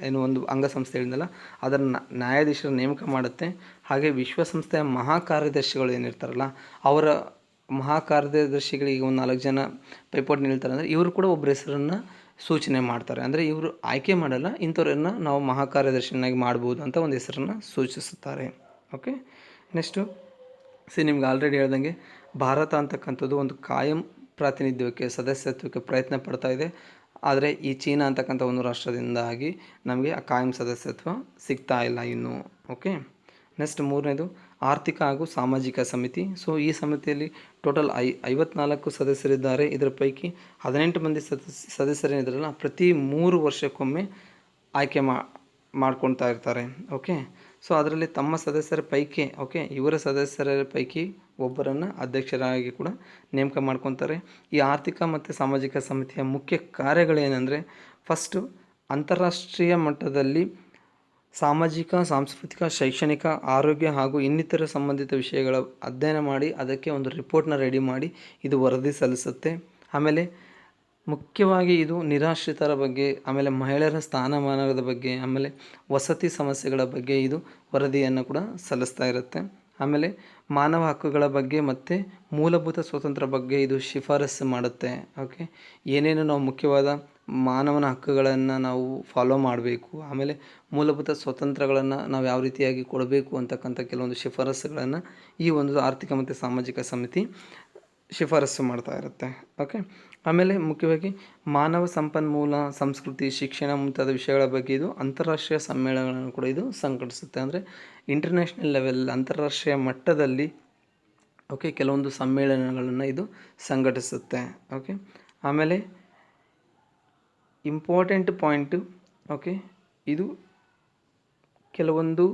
Speaker 1: ಏನು ಒಂದು ಅಂಗಸಂಸ್ಥೆ ಹೇಳಿದಲ್ಲ ಅದರ ನ್ಯಾಯಾಧೀಶರ ನೇಮಕ ಮಾಡುತ್ತೆ. ಹಾಗೆ ವಿಶ್ವಸಂಸ್ಥೆಯ ಮಹಾಕಾರ್ಯದರ್ಶಿಗಳು ಏನಿರ್ತಾರಲ್ಲ ಅವರ ಮಹಾಕಾರ್ಯದರ್ಶಿಗಳಿಗೆ ಒಂದು 4 ಜನ ಪೈಪೋಟಿ ನಿಲ್ತಾರೆ. ಅಂದರೆ ಇವರು ಕೂಡ ಒಬ್ಬರ ಹೆಸರನ್ನು ಸೂಚನೆ ಮಾಡ್ತಾರೆ. ಅಂದರೆ ಇವರು ಆಯ್ಕೆ ಮಾಡಲ್ಲ, ಇಂಥವ್ರನ್ನು ನಾವು ಮಹಾಕಾರ್ಯದರ್ಶಿನಾಗಿ ಮಾಡ್ಬೋದು ಅಂತ ಒಂದು ಹೆಸರನ್ನು ಸೂಚಿಸುತ್ತಾರೆ. ಓಕೆ, ನೆಕ್ಸ್ಟು ನಿಮ್ಗೆ ಆಲ್ರೆಡಿ ಹೇಳ್ದಂಗೆ ಭಾರತ ಅಂತಕ್ಕಂಥದ್ದು ಒಂದು ಕಾಯಂ ಪ್ರಾತಿನಿಧ್ಯವಕ್ಕೆ ಸದಸ್ಯತ್ವಕ್ಕೆ ಪ್ರಯತ್ನ ಪಡ್ತಾ ಇದೆ. ಆದರೆ ಈ ಚೀನಾ ಅಂತಕ್ಕಂಥ ಒಂದು ರಾಷ್ಟ್ರದಿಂದಾಗಿ ನಮಗೆ ಆ ಕಾಯಂ ಸದಸ್ಯತ್ವ ಸಿಗ್ತಾ ಇಲ್ಲ ಇನ್ನೂ. ಓಕೆ, ನೆಕ್ಸ್ಟ್ ಮೂರನೇದು ಆರ್ಥಿಕ ಹಾಗೂ ಸಾಮಾಜಿಕ ಸಮಿತಿ. ಸೊ ಈ ಸಮಿತಿಯಲ್ಲಿ ಟೋಟಲ್ 54 ಸದಸ್ಯರಿದ್ದಾರೆ. ಇದರ ಪೈಕಿ 18 ಮಂದಿ ಸದಸ್ಯರೇನಿದ್ರಲ್ಲ ಪ್ರತಿ 3 ವರ್ಷಕ್ಕೊಮ್ಮೆ ಆಯ್ಕೆ ಮಾಡ್ಕೊಳ್ತಾ ಇರ್ತಾರೆ. ಓಕೆ, ಸೊ ಅದರಲ್ಲಿ ತಮ್ಮ ಸದಸ್ಯರ ಪೈಕಿ ಇವರ ಸದಸ್ಯರ ಪೈಕಿ ಒಬ್ಬರನ್ನು ಅಧ್ಯಕ್ಷರಾಗಿ ಕೂಡ ನೇಮಕ ಮಾಡ್ಕೊತಾರೆ. ಈ ಆರ್ಥಿಕ ಮತ್ತು ಸಾಮಾಜಿಕ ಸಮಿತಿಯ ಮುಖ್ಯ ಕಾರ್ಯಗಳೇನೆಂದರೆ, ಫಸ್ಟು ಅಂತಾರಾಷ್ಟ್ರೀಯ ಮಟ್ಟದಲ್ಲಿ ಸಾಮಾಜಿಕ, ಸಾಂಸ್ಕೃತಿಕ, ಶೈಕ್ಷಣಿಕ, ಆರೋಗ್ಯ ಹಾಗೂ ಇನ್ನಿತರ ಸಂಬಂಧಿತ ವಿಷಯಗಳ ಅಧ್ಯಯನ ಮಾಡಿ ಅದಕ್ಕೆ ಒಂದು ರಿಪೋರ್ಟ್ನ ರೆಡಿ ಮಾಡಿ ಇದು ವರದಿ ಸಲ್ಲಿಸುತ್ತೆ. ಆಮೇಲೆ ಮುಖ್ಯವಾಗಿ ಇದು ನಿರಾಶ್ರಿತರ ಬಗ್ಗೆ, ಆಮೇಲೆ ಮಹಿಳೆಯರ ಸ್ಥಾನಮಾನದ ಬಗ್ಗೆ, ಆಮೇಲೆ ವಸತಿ ಸಮಸ್ಯೆಗಳ ಬಗ್ಗೆ ಇದು ವರದಿಯನ್ನು ಕೂಡ ಸಲ್ಲಿಸ್ತಾ ಇರುತ್ತೆ. ಆಮೇಲೆ ಮಾನವ ಹಕ್ಕುಗಳ ಬಗ್ಗೆ ಮತ್ತು ಮೂಲಭೂತ ಸ್ವಾತಂತ್ರ್ಯ ಬಗ್ಗೆ ಇದು ಶಿಫಾರಸು ಮಾಡುತ್ತೆ. ಓಕೆ, ಏನೇನು ನಾವು ಮುಖ್ಯವಾದ ಮಾನವನ ಹಕ್ಕುಗಳನ್ನು ನಾವು ಫಾಲೋ ಮಾಡಬೇಕು, ಆಮೇಲೆ ಮೂಲಭೂತ ಸ್ವಾತಂತ್ರ್ಯಗಳನ್ನು ನಾವು ಯಾವ ರೀತಿಯಾಗಿ ಕೊಡಬೇಕು ಅಂತಕ್ಕಂಥ ಕೆಲವೊಂದು ಶಿಫಾರಸುಗಳನ್ನು ಈ ಒಂದು ಆರ್ಥಿಕ ಮತ್ತು ಸಾಮಾಜಿಕ ಸಮಿತಿ ಶಿಫಾರಸು ಮಾಡ್ತಾ ಇರುತ್ತೆ. ಓಕೆ, ಆಮೇಲೆ ಮುಖ್ಯವಾಗಿ ಮಾನವ ಸಂಪನ್ಮೂಲ, ಸಂಸ್ಕೃತಿ, ಶಿಕ್ಷಣ ಮುಂತಾದ ವಿಷಯಗಳ ಬಗ್ಗೆ ಇದು ಅಂತಾರಾಷ್ಟ್ರೀಯ ಸಮ್ಮೇಳನಗಳನ್ನು ಕೂಡ ಇದು ಸಂಘಟಿಸುತ್ತೆ. ಅಂದರೆ ಇಂಟರ್ನ್ಯಾಷನಲ್ ಲೆವೆಲ್, ಅಂತಾರಾಷ್ಟ್ರೀಯ ಮಟ್ಟದಲ್ಲಿ ಓಕೆ ಕೆಲವೊಂದು ಸಮ್ಮೇಳನಗಳನ್ನು ಇದು ಸಂಘಟಿಸುತ್ತೆ. ಓಕೆ, ಆಮೇಲೆ ಇಂಪಾರ್ಟೆಂಟ್ ಪಾಯಿಂಟು, ಓಕೆ, ಇದು ಕೆಲವೊಂದು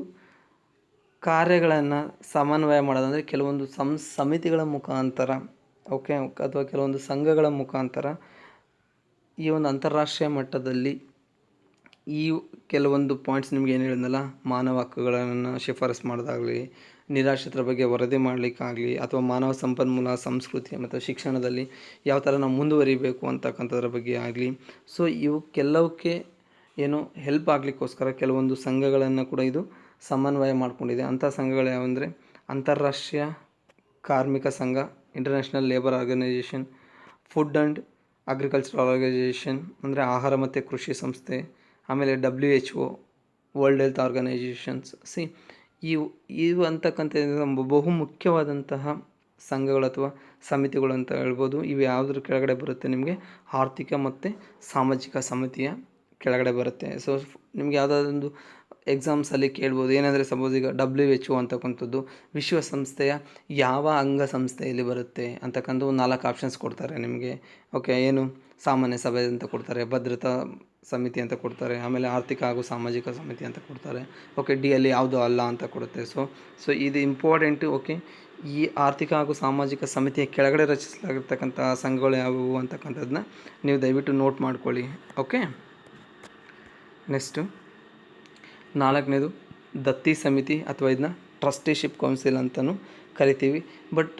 Speaker 1: ಕಾರ್ಯಗಳನ್ನು ಸಮನ್ವಯ ಮಾಡೋದಂದರೆ ಕೆಲವೊಂದು ಸಮಿತಿಗಳ ಮುಖಾಂತರ, ಓಕೆ, ಅಥವಾ ಕೆಲವೊಂದು ಸಂಘಗಳ ಮುಖಾಂತರ ಈ ಒಂದು ಅಂತಾರಾಷ್ಟ್ರೀಯ ಮಟ್ಟದಲ್ಲಿ ಈ ಕೆಲವೊಂದು ಪಾಯಿಂಟ್ಸ್ ನಿಮ್ಗೆ ಏನು ಹೇಳಿದ್ನಲ್ಲ, ಮಾನವ ಹಕ್ಕುಗಳನ್ನು ಶಿಫಾರಸು ಮಾಡೋದಾಗಲಿ, ನಿರಾಶ್ರಿತರ ಬಗ್ಗೆ ವರದಿ ಮಾಡಲಿಕ್ಕಾಗಲಿ, ಅಥವಾ ಮಾನವ ಸಂಪನ್ಮೂಲ, ಸಂಸ್ಕೃತಿ ಮತ್ತು ಶಿಕ್ಷಣದಲ್ಲಿ ಯಾವ ಥರ ನಾವು ಮುಂದುವರಿಬೇಕು ಅಂತಕ್ಕಂಥದ್ರ ಬಗ್ಗೆ ಆಗಲಿ. ಸೊ ಇವಕ್ಕೆಲ್ಲವಕ್ಕೆ ಏನು ಹೆಲ್ಪ್ ಆಗಲಿಕ್ಕೋಸ್ಕರ ಕೆಲವೊಂದು ಸಂಘಗಳನ್ನು ಕೂಡ ಇದು ಸಮನ್ವಯ ಮಾಡಿಕೊಂಡಿದೆ. ಅಂಥ ಸಂಘಗಳು ಯಾವಂದರೆ ಅಂತಾರಾಷ್ಟ್ರೀಯ ಕಾರ್ಮಿಕ ಸಂಘ, international labour organisation, food and agricultural organisation ಅಂದರೆ ಆಹಾರ ಮತ್ತು ಕೃಷಿ ಸಂಸ್ಥೆ, ಆಮೇಲೆ WHO, ವರ್ಲ್ಡ್ ಹೆಲ್ತ್ ಆರ್ಗನೈಜೇಷನ್ಸ್. ಇವು ಅಂತಕ್ಕಂಥ ಬಹು ಮುಖ್ಯವಾದಂತಹ ಸಂಘಗಳು ಅಥವಾ ಸಮಿತಿಗಳು ಅಂತ ಹೇಳ್ಬೋದು. ಇವು ಯಾವುದ್ರ ಕೆಳಗಡೆ ಬರುತ್ತೆ, ನಿಮಗೆ ಆರ್ಥಿಕ ಮತ್ತು ಸಾಮಾಜಿಕ ಸಮಿತಿಯ ಕೆಳಗಡೆ ಬರುತ್ತೆ. ಸೊ ನಿಮ್ಗೆ ಯಾವುದಾದೊಂದು ಎಕ್ಸಾಮ್ಸಲ್ಲಿ ಕೇಳ್ಬೋದು. ಏನಂದರೆ ಸಪೋಸ್ ಈಗ WHO ಅಂತಕ್ಕಂಥದ್ದು ವಿಶ್ವಸಂಸ್ಥೆಯ ಯಾವ ಅಂಗಸಂಸ್ಥೆಯಲ್ಲಿ ಬರುತ್ತೆ ಅಂತಕ್ಕಂಥ ಒಂದು 4 ಆಪ್ಷನ್ಸ್ ಕೊಡ್ತಾರೆ ನಿಮಗೆ. ಓಕೆ, ಏನು ಸಾಮಾನ್ಯ ಸಭೆ ಅಂತ ಕೊಡ್ತಾರೆ, ಭದ್ರತಾ ಸಮಿತಿ ಅಂತ ಕೊಡ್ತಾರೆ, ಆಮೇಲೆ ಆರ್ಥಿಕ ಹಾಗೂ ಸಾಮಾಜಿಕ ಸಮಿತಿ ಅಂತ ಕೊಡ್ತಾರೆ. ಓಕೆ, D ಅಲ್ಲಿ ಯಾವುದು ಅಲ್ಲ ಅಂತ ಕೊಡುತ್ತೆ. ಸೊ ಇದು ಇಂಪಾರ್ಟೆಂಟು. ಓಕೆ, ಈ ಆರ್ಥಿಕ ಹಾಗೂ ಸಾಮಾಜಿಕ ಸಮಿತಿಯ ಕೆಳಗಡೆ ರಚಿಸಲಾಗಿರ್ತಕ್ಕಂಥ ಸಂಘಗಳು ಯಾವುವು ಅಂತಕ್ಕಂಥದ್ದನ್ನ ನೀವು ದಯವಿಟ್ಟು ನೋಟ್ ಮಾಡ್ಕೊಳ್ಳಿ. ಓಕೆ, ನೆಕ್ಸ್ಟು 4ನೇದು ದತ್ತಿ ಸಮಿತಿ, ಅಥವಾ ಇದನ್ನ ಟ್ರಸ್ಟಿಶಿಪ್ ಕೌನ್ಸಿಲ್ ಅಂತಲೂ ಕರಿತೀವಿ. ಬಟ್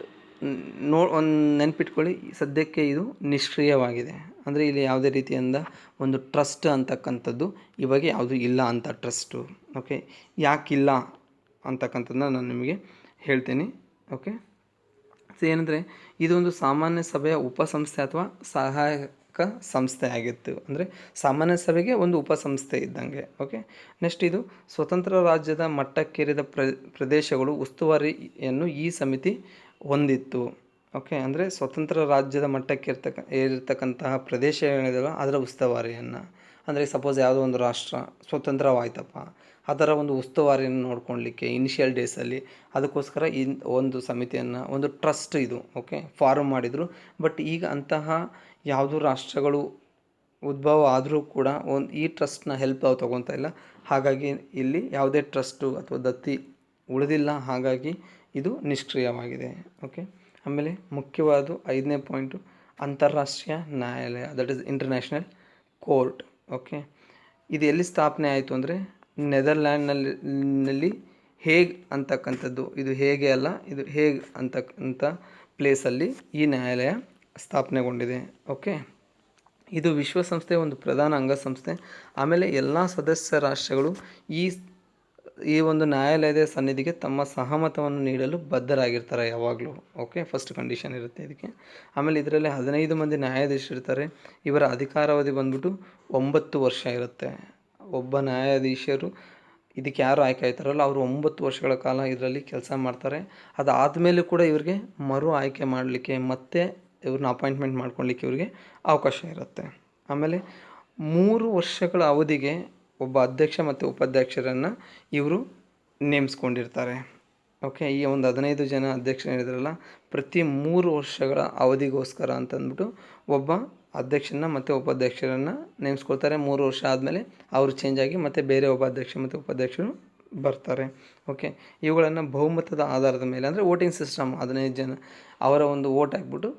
Speaker 1: ಒಂದು ನೆನ್ಪಿಟ್ಕೊಳ್ಳಿ, ಸದ್ಯಕ್ಕೆ ಇದು ನಿಷ್ಕ್ರಿಯವಾಗಿದೆ. ಅಂದರೆ ಇಲ್ಲಿ ಯಾವುದೇ ರೀತಿಯಿಂದ ಒಂದು ಟ್ರಸ್ಟ್ ಅಂತಕ್ಕಂಥದ್ದು ಇವಾಗ ಯಾವುದು ಇಲ್ಲ ಅಂತ ಟ್ರಸ್ಟು. ಓಕೆ, ಯಾಕಿಲ್ಲ ಅಂತಕ್ಕಂಥದ್ದನ್ನ ನಾನು ನಿಮಗೆ ಹೇಳ್ತೀನಿ. ಓಕೆ, ಸೊ ಏನಂದರೆ ಇದೊಂದು ಸಾಮಾನ್ಯ ಸಭೆಯ ಉಪಸಂಸ್ಥೆ ಅಥವಾ ಸಹಾಯಕ ಸಂಸ್ಥೆ ಆಗಿತ್ತು. ಅಂದರೆ ಸಾಮಾನ್ಯ ಸಭೆಗೆ ಒಂದು ಉಪಸಂಸ್ಥೆ ಇದ್ದಂಗೆ. ಓಕೆ, ನೆಕ್ಸ್ಟ್ ಇದು ಸ್ವತಂತ್ರ ರಾಜ್ಯದ ಮಟ್ಟಕ್ಕೇರಿದ ಪ್ರದೇಶಗಳು ಉಸ್ತುವಾರಿಯನ್ನು ಈ ಸಮಿತಿ ಹೊಂದಿತ್ತು. ಓಕೆ, ಅಂದರೆ ಸ್ವತಂತ್ರ ರಾಜ್ಯದ ಮಟ್ಟಕ್ಕೆ ಏರಿರ್ತಕ್ಕಂತಹ ಪ್ರದೇಶ ಏನಿದೆಯಲ್ಲ ಅದರ ಉಸ್ತುವಾರಿಯನ್ನು, ಅಂದರೆ ಸಪೋಸ್ ಯಾವುದೋ ಒಂದು ರಾಷ್ಟ್ರ ಸ್ವತಂತ್ರವಾಯ್ತಪ್ಪ, ಅದರ ಒಂದು ಉಸ್ತುವಾರಿಯನ್ನು ನೋಡ್ಕೊಳ್ಲಿಕ್ಕೆ ಇನಿಷಿಯಲ್ ಡೇಸಲ್ಲಿ ಅದಕ್ಕೋಸ್ಕರ ಈ ಒಂದು ಸಮಿತಿಯನ್ನು, ಒಂದು ಟ್ರಸ್ಟ್ ಇದು ಓಕೆ ಫಾರ್ಮ್ ಮಾಡಿದರು. ಬಟ್ ಈಗ ಅಂತಹ ಯಾವುದೂ ರಾಷ್ಟ್ರಗಳು ಉದ್ಭವ ಆದರೂ ಕೂಡ ಈ ಟ್ರಸ್ಟ್ನ ಹೆಲ್ಪ್ ನಾವು ತೊಗೊತಾ ಇಲ್ಲ. ಹಾಗಾಗಿ ಇಲ್ಲಿ ಯಾವುದೇ ಟ್ರಸ್ಟು ಅಥವಾ ದತ್ತಿ ಉಳಿದಿಲ್ಲ. ಹಾಗಾಗಿ ಇದು ನಿಷ್ಕ್ರಿಯವಾಗಿದೆ. ಓಕೆ, ಆಮೇಲೆ ಮುಖ್ಯವಾದ 5ನೇ ಪಾಯಿಂಟು ಅಂತಾರಾಷ್ಟ್ರೀಯ ನ್ಯಾಯಾಲಯ, that is international court. Okay, ಇದು ಎಲ್ಲಿ ಸ್ಥಾಪನೆ ಆಯಿತು ಅಂದರೆ ನೆದರ್ಲ್ಯಾಂಡ್ನಲ್ಲಿ ಹೇಗ್ ಅಂತಕ್ಕಂಥದ್ದು, ಇದು ಹೇಗೆ ಅಲ್ಲ, ಇದು ಹೇಗ್ ಅಂತಕ್ಕಂಥ ಪ್ಲೇಸಲ್ಲಿ ಈ ನ್ಯಾಯಾಲಯ ಸ್ಥಾಪನೆಗೊಂಡಿದೆ. ಓಕೆ, ಇದು ವಿಶ್ವಸಂಸ್ಥೆಯ ಒಂದು ಪ್ರಧಾನ ಅಂಗಸಂಸ್ಥೆ. ಆಮೇಲೆ ಎಲ್ಲ ಸದಸ್ಯ ರಾಷ್ಟ್ರಗಳು ಈ ಒಂದು ನ್ಯಾಯಾಲಯದ ಸನ್ನಿಧಿಗೆ ತಮ್ಮ ಸಹಮತವನ್ನು ನೀಡಲು ಬದ್ಧರಾಗಿರ್ತಾರೆ ಯಾವಾಗಲೂ. ಓಕೆ, ಫಸ್ಟ್ ಕಂಡೀಷನ್ ಇರುತ್ತೆ ಇದಕ್ಕೆ. ಆಮೇಲೆ ಇದರಲ್ಲಿ 15 ಮಂದಿ ನ್ಯಾಯಾಧೀಶರಿರ್ತಾರೆ. ಇವರ ಅಧಿಕಾರಾವಧಿ ಬಂದ್ಬಿಟ್ಟು 9 ವರ್ಷ ಇರುತ್ತೆ. ಒಬ್ಬ ನ್ಯಾಯಾಧೀಶರು ಇದಕ್ಕೆ ಯಾರು ಆಯ್ಕೆ ಆಯ್ತಾರಲ್ಲ ಅವರು 9 ವರ್ಷಗಳ ಕಾಲ ಇದರಲ್ಲಿ ಕೆಲಸ ಮಾಡ್ತಾರೆ. ಅದಾದಮೇಲೂ ಕೂಡ ಇವ್ರಿಗೆ ಮರು ಆಯ್ಕೆ ಮಾಡಲಿಕ್ಕೆ ಮತ್ತೆ ಇವ್ರನ್ನ ಅಪಾಯಿಂಟ್ಮೆಂಟ್ ಮಾಡ್ಕೊಳ್ಲಿಕ್ಕೆ ಇವ್ರಿಗೆ ಅವಕಾಶ ಇರುತ್ತೆ. ಆಮೇಲೆ 3 ವರ್ಷಗಳ ಅವಧಿಗೆ ಒಬ್ಬ ಅಧ್ಯಕ್ಷ ಮತ್ತು ಉಪಾಧ್ಯಕ್ಷರನ್ನು ಇವರು ನೇಮಿಸ್ಕೊಂಡಿರ್ತಾರೆ. ಓಕೆ, ಈ ಒಂದು 15 ಜನ ಅಧ್ಯಕ್ಷರಿದ್ದಾರಲ್ಲ, ಪ್ರತಿ 3 ವರ್ಷಗಳ ಅವಧಿಗೋಸ್ಕರ ಅಂತಂದ್ಬಿಟ್ಟು ಒಬ್ಬ ಅಧ್ಯಕ್ಷನ ಮತ್ತು ಉಪಾಧ್ಯಕ್ಷರನ್ನು ನೇಮಿಸ್ಕೊಳ್ತಾರೆ. 3 ವರ್ಷ ಆದಮೇಲೆ ಅವರು ಚೇಂಜ್ ಆಗಿ ಮತ್ತು ಬೇರೆ ಒಬ್ಬ ಅಧ್ಯಕ್ಷ ಮತ್ತು ಉಪಾಧ್ಯಕ್ಷರು ಬರ್ತಾರೆ. ಓಕೆ, ಇವುಗಳನ್ನು ಬಹುಮತದ ಆಧಾರದ ಮೇಲೆ ಅಂದರೆ ವೋಟಿಂಗ್ ಸಿಸ್ಟಮ್ 15 ಜನ ಅವರ ಒಂದು ವೋಟ್ ಹಾಕ್ಬಿಟ್ಟು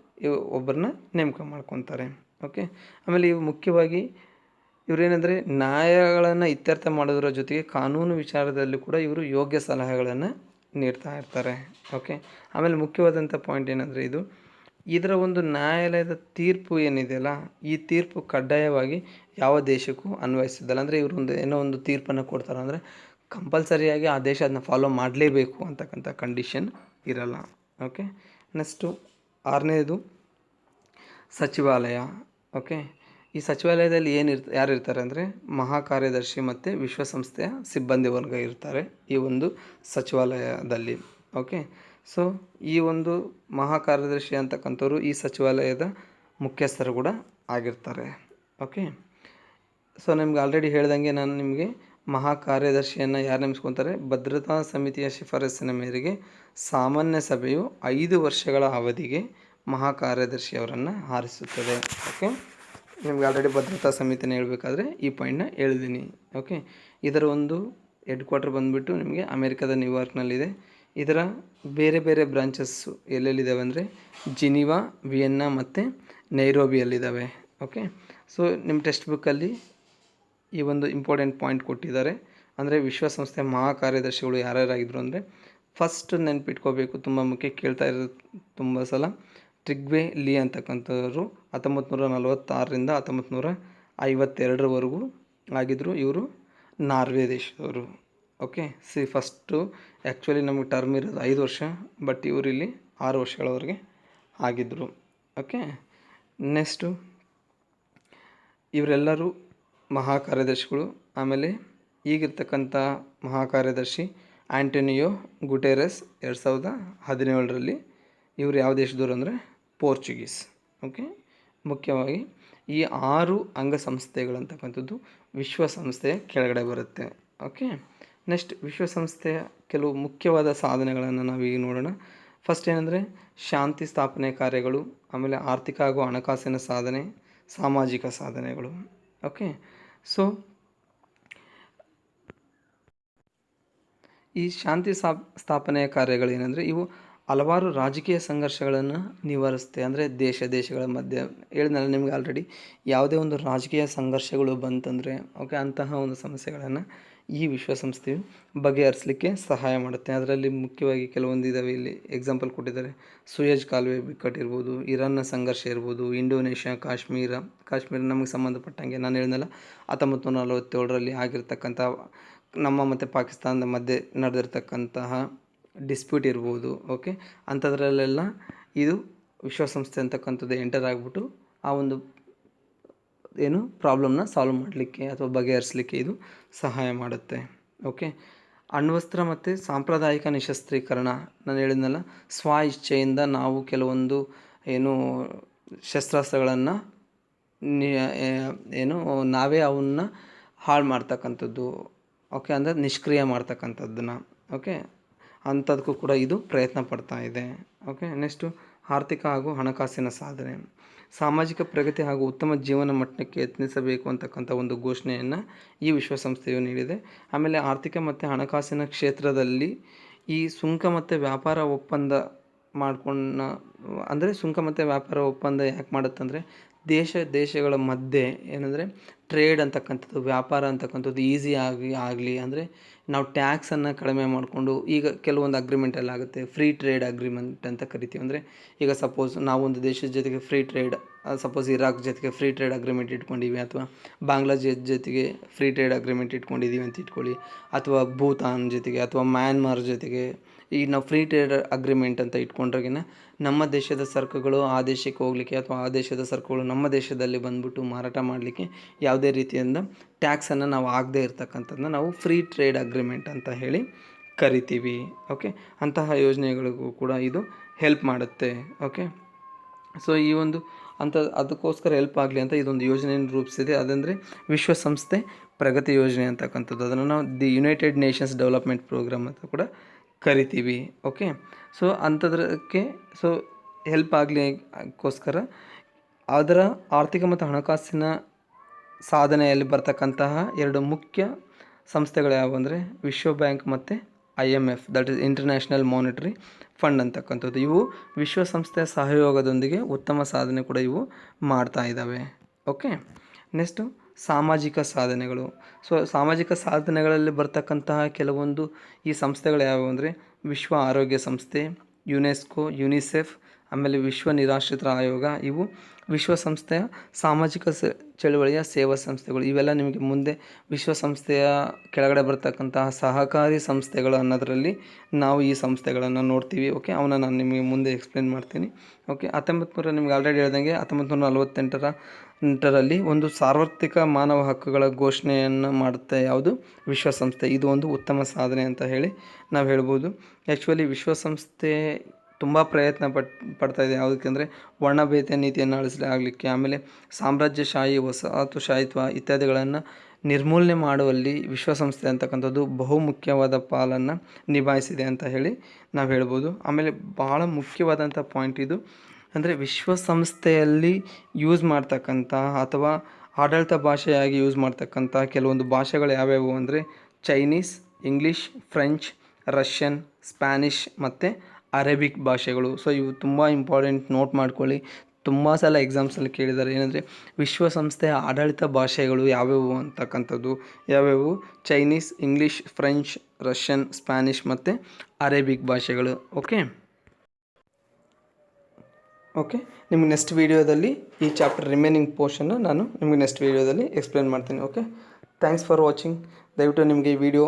Speaker 1: ಒಬ್ಬರನ್ನ ನೇಮಕ ಮಾಡ್ಕೊತಾರೆ. ಓಕೆ, ಆಮೇಲೆ ಇವು ಮುಖ್ಯವಾಗಿ ಇವರೇನೆಂದರೆ ನ್ಯಾಯಗಳನ್ನು ಇತ್ಯರ್ಥ ಮಾಡೋದರ ಜೊತೆಗೆ ಕಾನೂನು ವಿಚಾರದಲ್ಲಿ ಕೂಡ ಇವರು ಯೋಗ್ಯ ಸಲಹೆಗಳನ್ನು ನೀಡ್ತಾ ಇರ್ತಾರೆ. ಓಕೆ, ಆಮೇಲೆ ಮುಖ್ಯವಾದಂಥ ಪಾಯಿಂಟ್ ಏನಂದರೆ ಇದರ ಒಂದು ನ್ಯಾಯಾಲಯದ ತೀರ್ಪು ಏನಿದೆಯಲ್ಲ, ಈ ತೀರ್ಪು ಕಡ್ಡಾಯವಾಗಿ ಯಾವ ದೇಶಕ್ಕೂ ಅನ್ವಯಿಸೋದಿಲ್ಲ. ಅಂದರೆ ಇವರು ಏನೋ ಒಂದು ತೀರ್ಪನ್ನು ಕೊಡ್ತಾರೆ ಅಂದರೆ ಕಂಪಲ್ಸರಿಯಾಗಿ ಆ ದೇಶ ಅದನ್ನ ಫಾಲೋ ಮಾಡಲೇಬೇಕು ಅಂತಕ್ಕಂಥ ಕಂಡೀಷನ್ ಇರಲ್ಲ. ಓಕೆ, ನೆಕ್ಸ್ಟು 6ನೇದು ಸಚಿವಾಲಯ. ಓಕೆ, ಈ ಸಚಿವಾಲಯದಲ್ಲಿ ಯಾರು ಇರ್ತಾರೆ ಅಂದರೆ ಮಹಾ ಕಾರ್ಯದರ್ಶಿ ಮತ್ತು ವಿಶ್ವಸಂಸ್ಥೆಯ ಸಿಬ್ಬಂದಿ ವರ್ಗ ಇರ್ತಾರೆ ಈ ಒಂದು ಸಚಿವಾಲಯದಲ್ಲಿ. ಓಕೆ, ಸೊ ಈ ಒಂದು ಮಹಾ ಕಾರ್ಯದರ್ಶಿ ಅಂತಕ್ಕಂಥವ್ರು ಈ ಸಚಿವಾಲಯದ ಮುಖ್ಯಸ್ಥರು ಕೂಡ ಆಗಿರ್ತಾರೆ. ಓಕೆ, ಸೊ ನಿಮ್ಗೆ ಆಲ್ರೆಡಿ ಹೇಳ್ದಂಗೆ ನಾನು ನಿಮಗೆ ಮಹಾ ಕಾರ್ಯದರ್ಶಿಯನ್ನು ಯಾರು ನೇಮಿಸ್ಕೊತಾರೆ, ಭದ್ರತಾ ಸಮಿತಿಯ ಶಿಫಾರಸ್ಸಿನ ಮೇರೆಗೆ ಸಾಮಾನ್ಯ ಸಭೆಯು 5 ವರ್ಷಗಳ ಅವಧಿಗೆ ಮಹಾ ಕಾರ್ಯದರ್ಶಿಯವರನ್ನು ಆರಿಸುತ್ತದೆ. ಓಕೆ, ನಿಮ್ಗೆ ಆಲ್ರೆಡಿ ಭದ್ರತಾ ಸಮಿತಿನ ಹೇಳ್ಬೇಕಾದ್ರೆ ಈ ಪಾಯಿಂಟ್ನ ಹೇಳಿದ್ದೀನಿ. ಓಕೆ, ಇದರ ಒಂದು ಹೆಡ್ ಕ್ವಾರ್ಟರ್ ಬಂದುಬಿಟ್ಟು ನಿಮಗೆ ಅಮೇರಿಕಾದ ನ್ಯೂಯಾರ್ಕ್ನಲ್ಲಿದೆ. ಇದರ ಬೇರೆ ಬೇರೆ ಬ್ರಾಂಚಸ್ಸು ಎಲ್ಲೆಲ್ಲಿದ್ದಾವೆ ಅಂದರೆ ಜಿನಿವಾ, ವಿಯೆನ್ನಾ ಮತ್ತು ನೈರೋಬಿಯಲ್ಲಿದ್ದಾವೆ. ಓಕೆ, ಸೊ ನಿಮ್ಮ ಟೆಕ್ಸ್ಟ್ ಬುಕ್ಕಲ್ಲಿ ಈ ಒಂದು ಇಂಪಾರ್ಟೆಂಟ್ ಪಾಯಿಂಟ್ ಕೊಟ್ಟಿದ್ದಾರೆ. ಅಂದರೆ ವಿಶ್ವಸಂಸ್ಥೆ ಮಹಾ ಕಾರ್ಯದರ್ಶಿಗಳು ಯಾರ್ಯಾರಾಗಿದ್ದರು ಅಂದರೆ ಫಸ್ಟ್ ನೆನಪಿಟ್ಕೋಬೇಕು, ತುಂಬ ಮುಖ್ಯ, ಕೇಳ್ತಾ ಇರೋದು ತುಂಬ ಸಲ. ಟ್ರಿಗ್ವೆ ಲೀ ಅಂತಕ್ಕಂಥವ್ರು 1946ರಿಂದ 1952ರವರೆಗೂ ಆಗಿದ್ದರು. ಇವರು ನಾರ್ವೆ ದೇಶದವರು. ಓಕೆ, ಫಸ್ಟು ಆ್ಯಕ್ಚುಲಿ ನಮಗೆ ಟರ್ಮ್ ಇರೋದು 5 ವರ್ಷ, ಬಟ್ ಇವರು ಇಲ್ಲಿ 6 ವರ್ಷಗಳವರೆಗೆ ಆಗಿದ್ದರು. ಓಕೆ, ನೆಕ್ಸ್ಟು ಇವರೆಲ್ಲರೂ ಮಹಾ ಕಾರ್ಯದರ್ಶಿಗಳು. ಆಮೇಲೆ ಈಗಿರ್ತಕ್ಕಂಥ ಮಹಾ ಕಾರ್ಯದರ್ಶಿ ಆ್ಯಂಟೋನಿಯೋ ಗುಟೆರಸ್ 2017ರಲ್ಲಿ. ಇವರು ಯಾವ ದೇಶದವರು ಅಂದರೆ ಪೋರ್ಚುಗೀಸ್. ಓಕೆ, ಮುಖ್ಯವಾಗಿ ಈ 6 ಅಂಗಸಂಸ್ಥೆಗಳಂತಕ್ಕಂಥದ್ದು ವಿಶ್ವಸಂಸ್ಥೆಯ ಕೆಳಗಡೆ ಬರುತ್ತೆ. ಓಕೆ, ನೆಕ್ಸ್ಟ್ ವಿಶ್ವಸಂಸ್ಥೆಯ ಕೆಲವು ಮುಖ್ಯವಾದ ಸಾಧನೆಗಳನ್ನು ನಾವೀಗ ನೋಡೋಣ. ಫಸ್ಟ್ ಏನಂದರೆ ಶಾಂತಿ ಸ್ಥಾಪನೆ ಕಾರ್ಯಗಳು, ಆಮೇಲೆ ಆರ್ಥಿಕ ಹಾಗೂ ಹಣಕಾಸಿನ ಸಾಧನೆ, ಸಾಮಾಜಿಕ ಸಾಧನೆಗಳು. ಓಕೆ, ಸೊ ಈ ಶಾಂತಿ ಸ್ಥಾಪನೆಯ ಕಾರ್ಯಗಳೇನೆಂದರೆ ಇವು ಹಲವಾರು ರಾಜಕೀಯ ಸಂಘರ್ಷಗಳನ್ನು ನಿವಾರಿಸುತ್ತೆ. ಅಂದರೆ ದೇಶಗಳ ಮಧ್ಯೆ ಹೇಳಿದ್ನಲ್ಲ ನಿಮ್ಗೆ ಆಲ್ರೆಡಿ, ಯಾವುದೇ ಒಂದು ರಾಜಕೀಯ ಸಂಘರ್ಷಗಳು ಬಂತಂದರೆ ಓಕೆ, ಅಂತಹ ಒಂದು ಸಮಸ್ಯೆಗಳನ್ನು ಈ ವಿಶ್ವಸಂಸ್ಥೆಯು ಬಗೆಹರಿಸಲಿಕ್ಕೆ ಸಹಾಯ ಮಾಡುತ್ತೆ. ಅದರಲ್ಲಿ ಮುಖ್ಯವಾಗಿ ಕೆಲವೊಂದು ಇದ್ದಾವೆ. ಇಲ್ಲಿ ಎಕ್ಸಾಂಪಲ್ ಕೊಟ್ಟಿದ್ದಾರೆ. ಸುಯೇಜ್ ಕಾಲುವೆ ಬಿಕ್ಕಟ್ಟಿರ್ಬೋದು, ಇರಾನ್ನ ಸಂಘರ್ಷ ಇರ್ಬೋದು, ಇಂಡೋನೇಷ್ಯಾ, ಕಾಶ್ಮೀರ ನಮಗೆ ಸಂಬಂಧಪಟ್ಟಂಗೆ ನಾನು ಹೇಳಿದ್ನಲ್ಲ 1947ರಲ್ಲಿ ಆಗಿರ್ತಕ್ಕಂಥ ನಮ್ಮ ಮತ್ತು ಪಾಕಿಸ್ತಾನದ ಮಧ್ಯೆ ನಡೆದಿರ್ತಕ್ಕಂತಹ ಡಿಸ್ಪ್ಯೂಟ್ ಇರ್ಬೋದು. ಓಕೆ, ಅಂಥದ್ರಲ್ಲೆಲ್ಲ ಇದು ವಿಶ್ವಸಂಸ್ಥೆ ಅಂತಕ್ಕಂಥದ್ದು ಎಂಟರ್ ಆಗಿಬಿಟ್ಟು ಆ ಒಂದು ಪ್ರಾಬ್ಲಮ್ನ ಸಾಲ್ವ್ ಮಾಡಲಿಕ್ಕೆ ಅಥವಾ ಬಗೆಹರಿಸಲಿಕ್ಕೆ ಇದು ಸಹಾಯ ಮಾಡುತ್ತೆ. ಓಕೆ, ಅಣ್ವಸ್ತ್ರ ಮತ್ತು ಸಾಂಪ್ರದಾಯಿಕ ನಿಶಸ್ತ್ರೀಕರಣ ನಾನು ಹೇಳಿದ್ನಲ್ಲ, ಸ್ವ ಇಚ್ಛೆಯಿಂದ ನಾವು ಕೆಲವೊಂದು ಶಸ್ತ್ರಾಸ್ತ್ರಗಳನ್ನು ನಾವೇ ಅವನ್ನ ಹಾಳು ಮಾಡ್ತಕ್ಕಂಥದ್ದು. ಓಕೆ, ಅಂದರೆ ನಿಷ್ಕ್ರಿಯ ಮಾಡ್ತಕ್ಕಂಥದ್ದನ್ನು. ಓಕೆ, ಅಂಥದಕ್ಕೂ ಕೂಡ ಇದು ಪ್ರಯತ್ನ ಪಡ್ತಾ ಇದೆ. ಓಕೆ, ನೆಕ್ಸ್ಟು ಆರ್ಥಿಕ ಹಾಗೂ ಹಣಕಾಸಿನ ಸಾಧನೆ, ಸಾಮಾಜಿಕ ಪ್ರಗತಿ ಹಾಗೂ ಉತ್ತಮ ಜೀವನ ಮಟ್ಟಕ್ಕೆ ಯತ್ನಿಸಬೇಕು ಅಂತಕ್ಕಂಥ ಒಂದು ಘೋಷಣೆಯನ್ನು ಈ ವಿಶ್ವಸಂಸ್ಥೆಯು ನೀಡಿದೆ. ಆಮೇಲೆ ಆರ್ಥಿಕ ಮತ್ತು ಹಣಕಾಸಿನ ಕ್ಷೇತ್ರದಲ್ಲಿ ಈ ಸುಂಕ ಮತ್ತು ವ್ಯಾಪಾರ ಒಪ್ಪಂದ ಅಂದರೆ ಸುಂಕ ಮತ್ತು ವ್ಯಾಪಾರ ಒಪ್ಪಂದ ಯಾಕೆ ಮಾಡುತ್ತಂದರೆ ದೇಶಗಳ ಮಧ್ಯೆ ಏನಂದರೆ ಟ್ರೇಡ್ ಅಂತಕ್ಕಂಥದ್ದು, ವ್ಯಾಪಾರ ಅಂತಕ್ಕಂಥದ್ದು ಈಸಿ ಆಗಲಿ ಅಂದರೆ ನಾವು ಟ್ಯಾಕ್ಸನ್ನು ಕಡಿಮೆ ಮಾಡಿಕೊಂಡು, ಈಗ ಕೆಲವೊಂದು ಅಗ್ರಿಮೆಂಟ್ ಎಲ್ಲ ಆಗುತ್ತೆ, ಫ್ರೀ ಟ್ರೇಡ್ ಅಗ್ರಿಮೆಂಟ್ ಅಂತ ಕರಿತೀವಿ. ಅಂದರೆ ಈಗ ಸಪೋಸ್ ನಾವೊಂದು ದೇಶದ ಜೊತೆಗೆ ಫ್ರೀ ಟ್ರೇಡ್, ಸಪೋಸ್ ಇರಾಕ್ ಜೊತೆಗೆ ಫ್ರೀ ಟ್ರೇಡ್ ಅಗ್ರಿಮೆಂಟ್ ಇಟ್ಕೊಂಡಿವಿ, ಅಥವಾ ಬಾಂಗ್ಲಾದೇಶ ಜೊತೆಗೆ ಫ್ರೀ ಟ್ರೇಡ್ ಅಗ್ರಿಮೆಂಟ್ ಇಟ್ಕೊಂಡಿದ್ದೀವಿ ಅಂತ ಇಟ್ಕೊಳ್ಳಿ, ಅಥವಾ ಭೂತಾನ್ ಜೊತೆಗೆ ಅಥವಾ ಮ್ಯಾನ್ಮಾರ್ ಜೊತೆಗೆ ಈಗ ನಾವು ಫ್ರೀ ಟ್ರೇಡ್ ಅಗ್ರಿಮೆಂಟ್ ಅಂತ ಇಟ್ಕೊಂಡ್ರಾಗಿನ ನಮ್ಮ ದೇಶದ ಸರಕುಗಳು ಆ ದೇಶಕ್ಕೆ ಹೋಗಲಿಕ್ಕೆ ಅಥವಾ ಆ ದೇಶದ ಸರಕುಗಳು ನಮ್ಮ ದೇಶದಲ್ಲಿ ಬಂದ್ಬಿಟ್ಟು ಮಾರಾಟ ಮಾಡಲಿಕ್ಕೆ ಯಾವುದೇ ರೀತಿಯಿಂದ ಟ್ಯಾಕ್ಸನ್ನು ನಾವು ಆಗದೇ ಇರ್ತಕ್ಕಂಥದ್ದನ್ನ ನಾವು ಫ್ರೀ ಟ್ರೇಡ್ ಅಗ್ರಿಮೆಂಟ್ ಅಂತ ಹೇಳಿ ಕರಿತೀವಿ. ಓಕೆ, ಅಂತಹ ಯೋಜನೆಗಳಿಗೂ ಕೂಡ ಇದು ಹೆಲ್ಪ್ ಮಾಡುತ್ತೆ. ಓಕೆ, ಸೊ ಈ ಒಂದು ಅದಕ್ಕೋಸ್ಕರ ಹೆಲ್ಪ್ ಆಗಲಿ ಅಂತ ಇದೊಂದು ಯೋಜನೆಯನ್ನು ರೂಪಿಸಿದೆ. ಅದಂದರೆ ವಿಶ್ವಸಂಸ್ಥೆ ಪ್ರಗತಿ ಯೋಜನೆ ಅಂತಕ್ಕಂಥದ್ದು. ಅದನ್ನು ನಾವು the United Nations development programme ಅಂತ ಕೂಡ ಕರಿತೀವಿ. ಓಕೆ, ಸೊ ಅಂಥದ್ರಕ್ಕೆ ಹೆಲ್ಪ್ ಆಗಲಿಕ್ಕೋಸ್ಕರ ಅದರ ಆರ್ಥಿಕ ಮತ್ತು ಹಣಕಾಸಿನ ಸಾಧನೆಯಲ್ಲಿ ಬರ್ತಕ್ಕಂತಹ 2 ಮುಖ್ಯ ಸಂಸ್ಥೆಗಳು ಯಾವುವು ಅಂದರೆ ವಿಶ್ವ ಬ್ಯಾಂಕ್ ಮತ್ತು IMF, that is international monetary fund ಅಂತಕ್ಕಂಥದ್ದು. ಇವು ವಿಶ್ವಸಂಸ್ಥೆಯ ಸಹಯೋಗದೊಂದಿಗೆ ಉತ್ತಮ ಸಾಧನೆ ಕೂಡ ಇವು ಮಾಡ್ತಾ ಇದ್ದಾವೆ. ಓಕೆ, ನೆಕ್ಸ್ಟು ಸಾಮಾಜಿಕ ಸಾಧನೆಗಳು. ಸೊ ಸಾಮಾಜಿಕ ಸಾಧನೆಗಳಲ್ಲಿ ಬರ್ತಕ್ಕಂತಹ ಕೆಲವೊಂದು ಈ ಸಂಸ್ಥೆಗಳು ಯಾವುವು ಅಂದರೆ ವಿಶ್ವ ಆರೋಗ್ಯ ಸಂಸ್ಥೆ, ಯುನೆಸ್ಕೋ, ಯುನಿಸೆಫ್, ಆಮೇಲೆ ವಿಶ್ವ ನಿರಾಶ್ರಿತರ ಆಯೋಗ. ಇವು ವಿಶ್ವಸಂಸ್ಥೆಯ ಸಾಮಾಜಿಕ ಚಳುವಳಿಯ ಸೇವಾ ಸಂಸ್ಥೆಗಳು. ಇವೆಲ್ಲ ನಿಮಗೆ ಮುಂದೆ ವಿಶ್ವಸಂಸ್ಥೆಯ ಕೆಳಗಡೆ ಬರ್ತಕ್ಕಂತಹ ಸಹಕಾರಿ ಸಂಸ್ಥೆಗಳು ಅನ್ನೋದರಲ್ಲಿ ನಾವು ಈ ಸಂಸ್ಥೆಗಳನ್ನು ನೋಡ್ತೀವಿ. ಓಕೆ, ಅವನ್ನ ನಾನು ನಿಮಗೆ ಮುಂದೆ ಎಕ್ಸ್ಪ್ಲೇನ್ ಮಾಡ್ತೀನಿ. ಓಕೆ, 1900 ನಿಮ್ಗೆ ಆಲ್ರೆಡಿ ಹೇಳ್ದಂಗೆ 1948ರಲ್ಲಿ ಒಂದು ಸಾರ್ವತ್ರಿಕ ಮಾನವ ಹಕ್ಕುಗಳ ಘೋಷಣೆಯನ್ನು ಮಾಡುತ್ತೆ ಯಾವುದು, ವಿಶ್ವಸಂಸ್ಥೆ. ಇದು ಒಂದು ಉತ್ತಮ ಸಾಧನೆ ಅಂತ ಹೇಳಿ ನಾವು ಹೇಳ್ಬೋದು. ಆ್ಯಕ್ಚುಲಿ ವಿಶ್ವಸಂಸ್ಥೆ ತುಂಬ ಪ್ರಯತ್ನ ಪಡ್ತಾ ಇದೆ ಯಾವುದಕ್ಕೆ ಅಂದರೆ ವರ್ಣಭೇದ ನೀತಿಯನ್ನು ಆಗಲಿಕ್ಕೆ, ಆಮೇಲೆ ಸಾಮ್ರಾಜ್ಯಶಾಹಿ, ವಸಾಹತುಶಾಹಿತ್ವ ಇತ್ಯಾದಿಗಳನ್ನು ನಿರ್ಮೂಲನೆ ಮಾಡುವಲ್ಲಿ ವಿಶ್ವಸಂಸ್ಥೆ ಅಂತಕ್ಕಂಥದ್ದು ಬಹುಮುಖ್ಯವಾದ ಪಾಲನ್ನು ನಿಭಾಯಿಸಿದೆ ಅಂತ ಹೇಳಿ ನಾವು ಹೇಳ್ಬೋದು. ಆಮೇಲೆ ಭಾಳ ಮುಖ್ಯವಾದಂಥ ಪಾಯಿಂಟ್ ಇದು ಅಂದರೆ ವಿಶ್ವಸಂಸ್ಥೆಯಲ್ಲಿ ಯೂಸ್ ಮಾಡ್ತಕ್ಕಂಥ ಅಥವಾ ಆಡಳಿತ ಭಾಷೆಯಾಗಿ ಯೂಸ್ ಮಾಡ್ತಕ್ಕಂಥ ಕೆಲವೊಂದು ಭಾಷೆಗಳು ಯಾವ್ಯಾವು ಅಂದರೆ Chinese, English, French, Russian, Spanish ಮತ್ತು ಅರೇಬಿಕ್ ಭಾಷೆಗಳು. ಸೊ ಇವು ತುಂಬ ಇಂಪಾರ್ಟೆಂಟ್, ನೋಟ್ ಮಾಡ್ಕೊಳ್ಳಿ. ತುಂಬ ಸಲ ಎಕ್ಸಾಮ್ಸಲ್ಲಿ ಕೇಳಿದ್ದಾರೆ ಏನಂದರೆ ವಿಶ್ವಸಂಸ್ಥೆಯ ಆಡಳಿತ ಭಾಷೆಗಳು ಯಾವ್ಯಾವು ಅಂತಕ್ಕಂಥದ್ದು. ಯಾವ್ಯಾವು? Chinese, English, French, Russian, Spanish ಮತ್ತು ಅರೇಬಿಕ್ ಭಾಷೆಗಳು. ಓಕೆ, ನಿಮಗೆ ನೆಕ್ಸ್ಟ್ ವೀಡಿಯೋದಲ್ಲಿ ಈ ಚಾಪ್ಟರ್ ರಿಮೈನಿಂಗ್ ಪೋರ್ಷನ್ನು ನಾನು ನಿಮಗೆ ನೆಕ್ಸ್ಟ್ ವೀಡಿಯೋದಲ್ಲಿ ಎಕ್ಸ್ಪ್ಲೇನ್ ಮಾಡ್ತೀನಿ. Okay, thanks for watching. ದಯವಿಟ್ಟು ನಿಮಗೆ ಈ ವಿಡಿಯೋ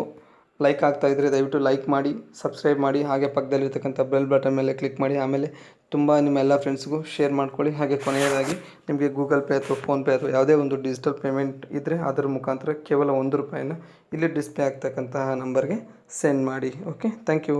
Speaker 1: ಲೈಕ್ ಆಗ್ತಾಯಿದ್ರೆ ದಯವಿಟ್ಟು ಲೈಕ್ ಮಾಡಿ, ಸಬ್ಸ್ಕ್ರೈಬ್ ಮಾಡಿ, ಹಾಗೆ ಪಕ್ಕದಲ್ಲಿರ್ತಕ್ಕಂಥ ಬೆಲ್ ಬಟನ್ ಮೇಲೆ ಕ್ಲಿಕ್ ಮಾಡಿ. ಆಮೇಲೆ ತುಂಬ ನಿಮ್ಮ ಎಲ್ಲ ಫ್ರೆಂಡ್ಸ್ಗೂ ಶೇರ್ ಮಾಡ್ಕೊಳ್ಳಿ. ಹಾಗೆ ಕೊನೆಯದಾಗಿ ನಿಮಗೆ ಗೂಗಲ್ ಪೇ ಅಥವಾ ಫೋನ್ಪೇ ಅಥವಾ ಯಾವುದೇ ಒಂದು ಡಿಜಿಟಲ್ ಪೇಮೆಂಟ್ ಇದ್ದರೆ ಅದರ ಮುಖಾಂತರ ಕೇವಲ ₹1 ಇಲ್ಲಿ ಡಿಸ್ಪ್ಲೇ ಆಗ್ತಕ್ಕಂತಹ ನಂಬರ್ಗೆ ಸೆಂಡ್ ಮಾಡಿ. Okay, thank you.